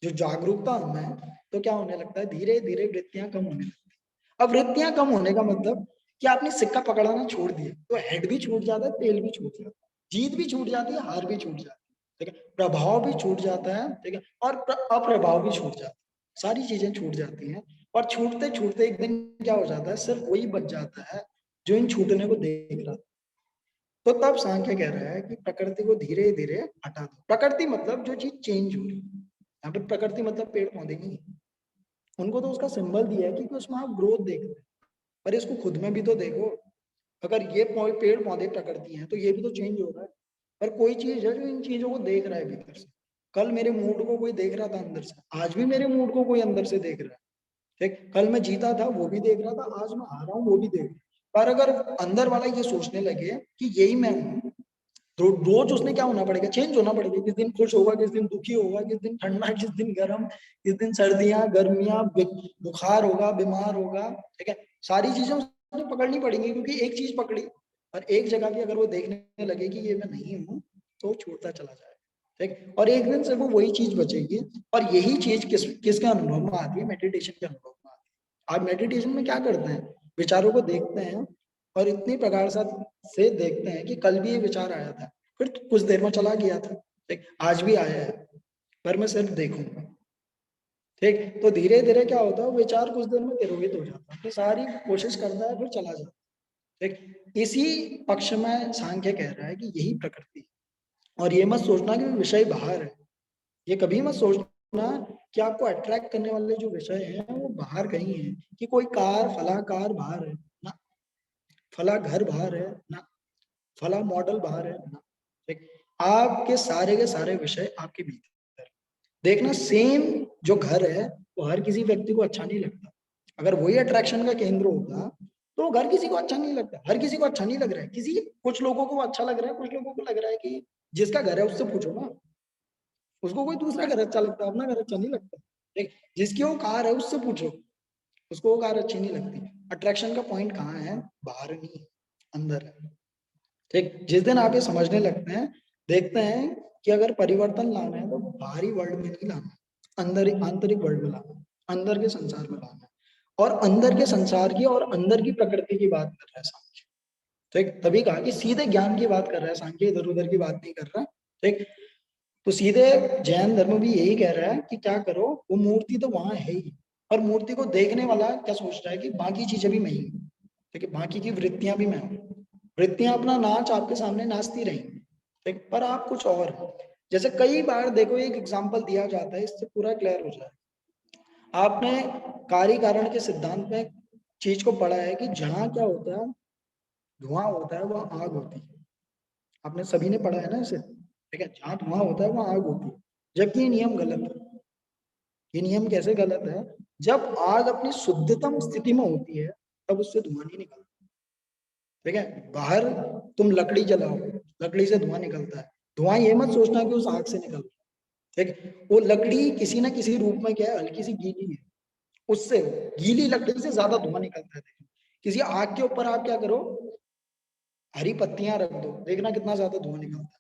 जो जागरूकता हम है, तो क्या होने लगता है, धीरे धीरे वृत्तियां कम होने लगती है। अब वृत्तियां कम होने का मतलब कि आपने सिक्का पकड़ाना छोड़ दिया, तो हेड भी छूट जाता है, तेल भी छूट जाता है, जीत भी छूट जाती है, हार भी छूट जाती है, ठीक है, प्रभाव भी छूट जाता है, ठीक है, और अप्रभाव भी छूट जाता है, सारी चीजें छूट जाती हैं। और छूटते छूटते एक दिन क्या हो जाता है, सिर्फ वही बच जाता है जो इन छूटने को देख रहा था। तो तब सांख्य कह रहा है कि प्रकृति को धीरे धीरे हटा दो। प्रकृति मतलब जो चीज चेंज हो रही है, यहाँ पे प्रकृति मतलब पेड़ पौधे नहीं, उनको तो उसका सिंबल दिया है क्योंकि उसमें आप ग्रोथ देख रहे हैं, पर इसको खुद में भी तो देखो। अगर ये पेड़ पौधे प्रकृति हैं, तो ये भी तो चेंज हो रहा है, पर कोई चीज है जो इन चीजों को देख रहा है भीतर से। कल मेरे मूड को कोई देख रहा था अंदर से, आज भी मेरे मूड को कोई अंदर से देख रहा है, ठीक। कल मैं जीता था, वो भी देख रहा था, आज मैं हारा हूँ, वो भी देख रहा है। पर अगर अंदर वाला ये सोचने लगे कि यही मैं हूँ, तो रोज उसने क्या होना पड़ेगा, चेंज होना पड़ेगा। किस दिन खुश होगा, किस दिन दुखी होगा, किस दिन ठंडा, किस दिन गर्म, किस दिन सर्दियां गर्मियां, बुखार होगा, बीमार होगा, ठीक है। सारी चीजें उसने पकड़नी पड़ेंगी, क्योंकि एक चीज पकड़ी और एक जगह भी अगर वो देखने लगे कि ये मैं नहीं हूँ, तो छूटता चला जाएगा, ठीक। और एक दिन से वो वही चीज बचेगी। और यही चीज किसके अनुभव में आती है, मेडिटेशन के अनुभव में आती है। आप मेडिटेशन में क्या करते हैं, विचारों को देखते हैं और इतनी प्रकार से देखते हैं कि कल भी ये विचार आया था, फिर कुछ देर में चला गया था, ठीक, आज भी आया है, पर मैं सिर्फ देखूंगा, ठीक। तो धीरे धीरे क्या होता है, विचार कुछ देर में तिरोहित हो जाता है, फिर सारी कोशिश करता है, फिर चला जाता है, ठीक। इसी पक्ष में सांख्य कह रहा है कि यही प्रकृति, और ये मत सोचना कि विषय बाहर है, ये कभी मत सोचना कि आपको अट्रैक्ट करने वाले जो विषय हैं वो बाहर कहीं है, कि कोई कार फला कार बाहर है ना, फला घर बाहर है ना, फला मॉडल बाहर है ना। ठीक, आपके सारे के सारे विषय आपके भीतर। देखना सेम जो घर है वो हर किसी व्यक्ति को अच्छा नहीं लगता। अगर वही अट्रैक्शन का केंद्र होता तो घर किसी को अच्छा नहीं लगता, हर किसी को अच्छा नहीं लग रहा है, कुछ लोगों को अच्छा लग रहा है, कुछ लोगों को लग रहा है कि जिसका घर है उससे पूछो ना, उसको कोई दूसरा घर अच्छा लगता है, अपना घर अच्छा नहीं लगता। ठीक, जिसकी वो कार है उससे पूछो, उसको वो कार अच्छी नहीं लगती। अट्रैक्शन का पॉइंट कहाँ है? बाहर नहीं, अंदर है। ठीक, जिस दिन आप ये समझने लगते हैं, देखते हैं कि अगर परिवर्तन लाना है तो बाहरी वर्ल्ड में नहीं लाना, अंदर आंतरिक वर्ल्ड में लाना, अंदर के संसार में लाना। और अंदर के संसार की और अंदर की प्रकृति की बात कर रहा है सांख्य। ठीक, तभी कहा कि सीधे ज्ञान की बात कर रहा है सांख्य, इधर उधर की बात नहीं कर रहा। ठीक, तो सीधे जैन धर्म भी यही कह रहा है कि क्या करो, वो मूर्ति तो वहां है ही, और मूर्ति को देखने वाला क्या सोच रहा है कि बाकी चीजें भी मैं ही हूँ। ठीक है, बाकी की वृत्तियां भी मैं हूँ, वृत्तियां अपना नाच आपके सामने नाचती रहेंगी। ठीक, पर आप कुछ और हो। जैसे कई बार देखो, एक एग्जाम्पल दिया जाता है, इससे पूरा क्लियर हो जाए। आपने कार्य कारण के सिद्धांत में चीज को पढ़ा है कि जहां क्या होता है, धुआं होता है वहां आग होती है। आपने सभी ने पढ़ा है ना इसे। ठीक है, जहां धुआं होता है वहां आग होती है, जबकि ये नियम गलत है। ये नियम कैसे गलत है? जब आग अपनी शुद्धतम स्थिति में होती है तब उससे धुआं नहीं निकलता। ठीक है, बाहर तुम लकड़ी जलाओ, लकड़ी से धुआं निकलता है, धुआं ये मत सोचना कि उस आग से निकल रहा है। ठीक, वो लकड़ी किसी ना किसी रूप में क्या है, हल्की सी गीली है, उससे गीली लकड़ी से ज्यादा धुआं निकलता है। किसी आग के ऊपर आप क्या करो, हरी पत्तियां रख दो, देखना कितना ज्यादा धुआं निकलता है।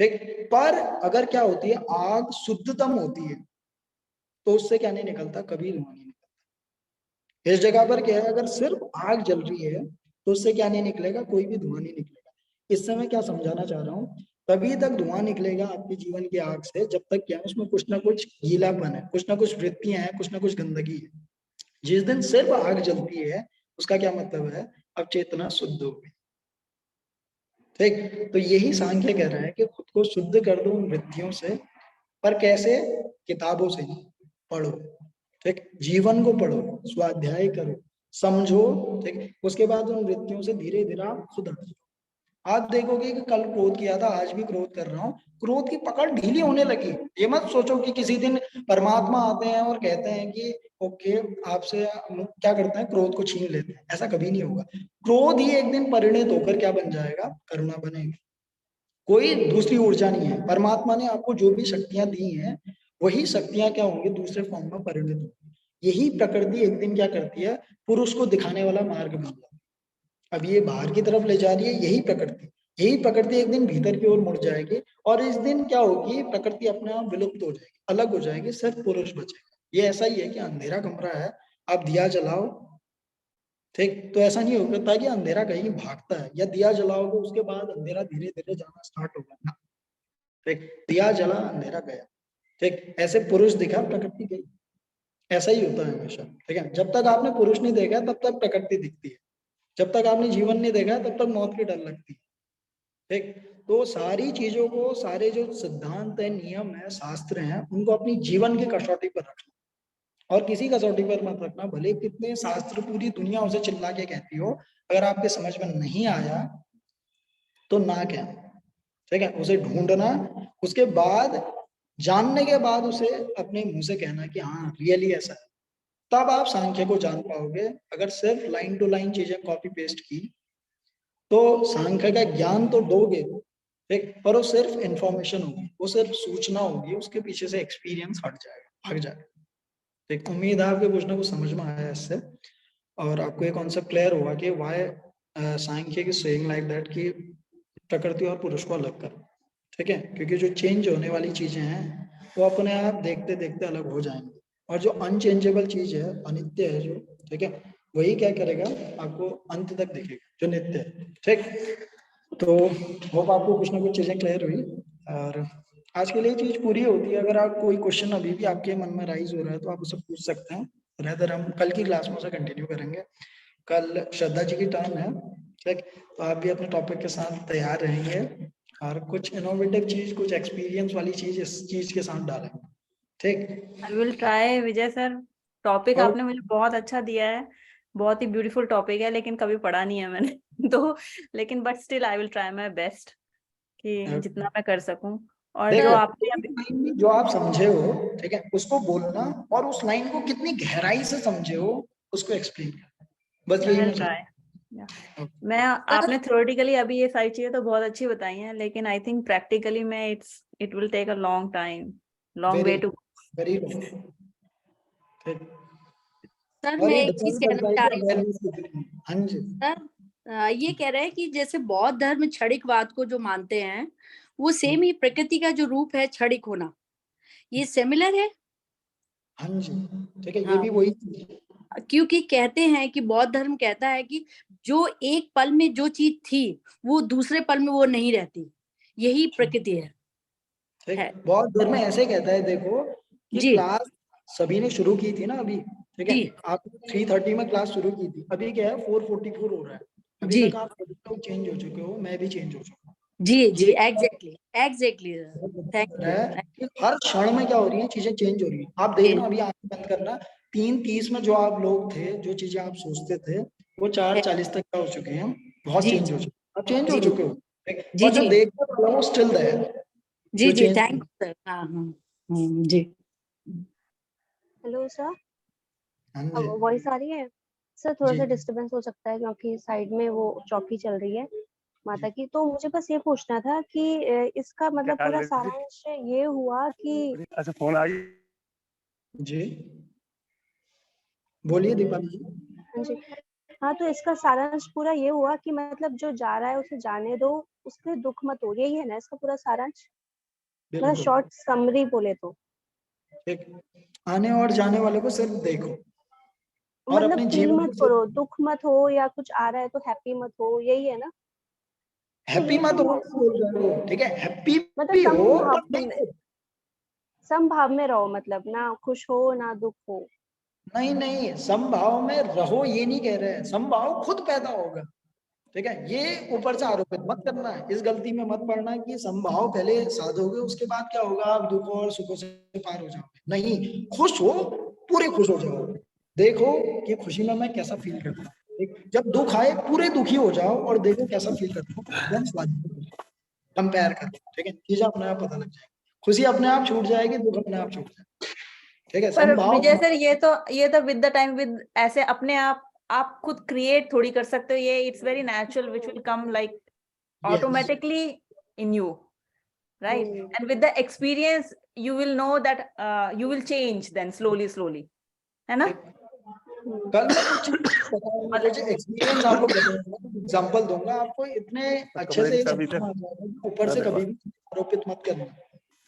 ठीक, पर अगर क्या होती है, आग शुद्धतम होती है तो उससे क्या नहीं निकलता, कभी धुआं नहीं निकलता। इस जगह पर क्या है, अगर सिर्फ आग जल रही है तो उससे क्या नहीं निकलेगा, कोई भी धुआं नहीं निकलेगा। इससे मैं क्या समझाना चाह रहा हूँ, तभी तक धुआं निकलेगा आपके जीवन की आग से जब तक क्या उसमें कुछ ना कुछ गीलापन है, कुछ ना कुछ वृत्तियां हैं, कुछ ना कुछ गंदगी है। जिस दिन सिर्फ आग जलती है उसका क्या मतलब है, अब चेतना शुद्ध हो गई। ठीक, तो यही सांख्य कह रहा है कि खुद को शुद्ध कर दो उन वृत्तियों से, पर कैसे? किताबों से नहीं, पढ़ो। ठीक, जीवन को पढ़ो, स्वाध्याय करो, समझो। ठीक, उसके बाद उन वृत्तियों से धीरे धीरे आप खुद हट जाओ। आप देखोगे कि कल क्रोध किया था, आज भी क्रोध कर रहा हूँ, क्रोध की पकड़ ढीली होने लगी। ये मत सोचो कि किसी दिन परमात्मा आते हैं और कहते हैं कि ओके आपसे क्या करते हैं, क्रोध को छीन लेते हैं। ऐसा कभी नहीं होगा। क्रोध ही एक दिन परिणत होकर क्या बन जाएगा, करुणा बनेगी। कोई दूसरी ऊर्जा नहीं है। परमात्मा ने आपको जो भी शक्तियां दी हैं वही शक्तियां क्या होंगी, दूसरे फॉर्म में परिणत होंगी। यही प्रकृति एक दिन क्या करती है, पुरुष को दिखाने वाला मार्ग बन जाता है। अब ये बाहर की तरफ ले जा रही है यही प्रकृति, यही प्रकृति एक दिन भीतर की ओर मुड़ जाएगी, और इस दिन क्या होगी, प्रकृति अपने आप विलुप्त हो जाएगी, अलग हो जाएगी, सिर्फ पुरुष बचेगा। ये ऐसा ही है कि अंधेरा कमरा है, आप दिया जलाओ, ठीक, तो ऐसा नहीं होता कि अंधेरा कहीं भागता है, या दिया जलाओगे उसके बाद अंधेरा धीरे धीरे जाना स्टार्ट होगा ना। ठीक, दिया जला अंधेरा गया। ठीक, ऐसे पुरुष दिखा प्रकृति गई, ऐसा ही होता है हमेशा। ठीक है, जब तक आपने पुरुष नहीं देखा तब तक प्रकृति दिखती है, जब तक आपने जीवन नहीं देखा तब तक मौत की डर लगती है। ठीक, तो सारी चीजों को, सारे जो सिद्धांत है, नियम है, शास्त्र हैं, उनको अपनी जीवन की कसौटी पर रखना, और किसी कसौटी पर मत रखना। भले कितने शास्त्र पूरी दुनिया उसे चिल्ला के कहती हो, अगर आपके समझ में नहीं आया तो ना कहना। ठीक है, उसे ढूंढना, उसके बाद जानने के बाद उसे अपने मुंह से कहना कि हाँ रियली ऐसा है, तब आप सांख्य को जान पाओगे। अगर सिर्फ लाइन टू लाइन चीजें कॉपी पेस्ट की तो सांख्य का ज्ञान तो दोगे, ठीक, पर वो सिर्फ इंफॉर्मेशन होगी, वो सिर्फ सूचना होगी, उसके पीछे से एक्सपीरियंस हट जाएगा, भाग जाएगा। ठीक, उम्मीद है आपको कुछ ना कुछ समझ में आया इससे, और आपको ये कॉन्सेप्ट क्लियर हुआ कि व्हाई सांख्य की सेइंग लाइक दैट कि प्रकृति और पुरुष को अलग करो। ठीक है, क्योंकि जो चेंज होने वाली चीजें हैं वो अपने आप देखते देखते अलग हो जाएंगे, और जो अनचेंजेबल चीज है, अनित्य है जो, ठीक है, वही क्या करेगा, आपको अंत तक दिखेगा, जो नित्य है। ठीक, तो होप आपको कुछ ना कुछ चीजें क्लियर हुई, और आज के लिए चीज पूरी होती है। अगर आप कोई क्वेश्चन अभी भी आपके मन में राइज हो रहा है तो आप उसे पूछ सकते हैं, रेदर हम कल की क्लास में उसे कंटिन्यू करेंगे। कल श्रद्धा जी की टर्न है। ठीक, तो आप भी अपने टॉपिक के साथ तैयार रहेंगे, और कुछ इनोवेटिव चीज, कुछ एक्सपीरियंस वाली चीज इस चीज के साथ डालें, ठीक। I will try Vijay sir. Topic और आपने मुझे बहुत अच्छा दिया है, बहुत ही ब्यूटीफुल टॉपिक है, लेकिन कभी पढ़ा नहीं है मैंने तो लेकिन but still I will try my best कि जितना मैं कर सकूं। और जो आपने अभी जो आप समझे हो, ठीक है, उसको बोलना और उस लाइन को कितनी गहराई से समझे हो उसको एक्सप्लेन करना, बस यही मैं ट्राई। मैं आपने थ्योरेटिकली अभी ये सारी चीजें तो बहुत अच्छी बताई हैं, लेकिन आई थिंक प्रैक्टिकली में it will take a long time, long way to. Very sir मैं एक चीज कहना चाह रही हूँ। हाँ जी सर ये कह रहे हैं कि जैसे बौद्ध धर्म क्षणिकवाद को जो मानते हैं, वो सेम ही प्रकृति का जो रूप है क्षणिक होना, ये सिमिलर है। हाँ जी, ठीक है, ये भी वही चीज है। क्योंकि कहते हैं कि बौद्ध धर्म कहता है कि जो एक पल में जो चीज थी वो दूसरे पल में वो नहीं रहती, यही प्रकृति है। ठीक, बौद्ध धर्म ऐसे कहता है, देखो कि क्लास सभी ने शुरू की थी ना अभी, ठीक है, आप 3:30 में क्लास शुरू की थी, अभी क्या है 4:44 हो रहा है, अभी तक आप चेंज हो चुके हो, मैं भी चेंज हो चुका हूँ। जी एग्जैक्टली थैंक यू। हर क्षण में क्या हो रही है, चीजें चेंज हो रही है। आप देखना, अभी आंखें बंद करना, 3:30 में जो आप लोग थे, जो चीजें आप सोचते थे, वो 4:40 तक क्या हो चुके हैं, बहुत चेंज हो चुके, आप चेंज हो चुके हो। और जो देखते हो वो स्टिल देयर। जी थैंक यू सर। हाँ जी। हेलो सर, वॉइस आ रही है सर? थोड़ा सा डिस्टरबेंस हो सकता है क्योंकि साइड में वो चौकी चल रही है माता की। तो मुझे बस ये पूछना था कि इसका मतलब पूरा सारांश ये हुआ कि अच्छा फोन आ गई जी, बोलिए दीपाली जी। हाँ जी, हाँ, तो इसका सारांश पूरा ये हुआ कि मतलब जो जा रहा है उसे जाने दो, उसके दुख मत हो, यही है ना इसका पूरा सारांश? मतलब शॉर्ट समरी बोले तो ठीक, आने और जाने वाले को सिर्फ देखो और मतलब अपने फील जीवन मत करो, दुख मत हो, या कुछ आ रहा है तो हैप्पी मत हो, यही है ना? हैप्पी मत हो बोल रहे हो, ठीक है, हैप्पी भी हो पर देखो, समभाव में रहो, मतलब ना खुश हो ना दुख हो। नहीं समभाव में रहो ये नहीं कह रहे हैं, समभाव खुद पैदा होगा, ठीक है, ये ऊपर से आरोपित मत करना है, इस गलती में मत पड़ना कि समभाव पहले साधोगे उसके बाद क्या होगा, आप दुखों और सुखों से पार हो जाओगे। नहीं, खुश हो, पूरे खुश हो जाओ, देखो कि खुशी में मैं कैसा फील करता हूँ, जब दुख आए पूरे दुखी हो जाओ और देखो कैसा फील करता हूँ, कंपेयर करो, ठीक है, चीजें अपने आप पता लग जाएगी, खुशी अपने आप छूट जाएगी, दुख अपने आप छूट जाएगा, ठीक है। पर विजय सर ये तो विद द टाइम, विद ऐसे अपने आप खुद क्रिएट थोड़ी कर सकते हो, ये it's very natural which will come like automatically in you, right? And with the experience you will know that you will change then slowly, है ना? कल मैं कुछ एक्सपीरियंस आपको बताऊंगा, एग्जांपल दूंगा आपको, इतने अच्छे से ऊपर से कभी भी आरोपित मत करना,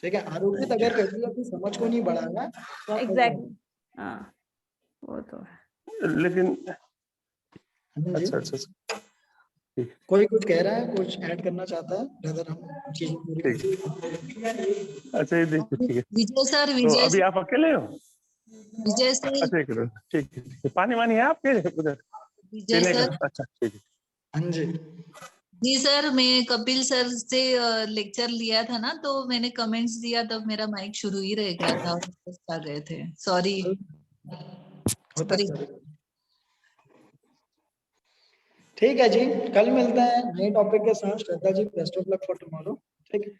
ठीक है, आरोपित अगर कर दिया तो समझ को नहीं बढ़ाना। एग्जैक्टली, हाँ वो तो है, लेकिन अच्छा कोई कुछ कह रहा है, कुछ ऐड करना चाहता है, ब्रदर? हम चीजें पूरी अच्छा ये देखिए, ठीक है विजय सर, तो अभी आप अकेले हो? विजय सर, अच्छा ठीक है, पानी वानी है आपके उधर? विजय सर, अच्छा ठीक है। हाँ जी जी सर, मैं कपिल सर से लेक्चर लिया था ना, तो मैंने कमेंट्स दिया, तब मेरा माइक शुरू ही रह गया था और आ गए थे, सॉरी। ठीक है जी, कल मिलते हैं नए टॉपिक के साथ। Shraddha ji, best of luck for tomorrow, ठीक है,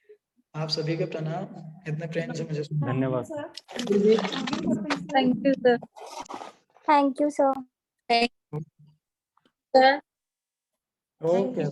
आप सभी के प्रणाम, इतने प्रेम से मुझे सुनने। धन्यवाद thank you sir. Thank you sir. Okay.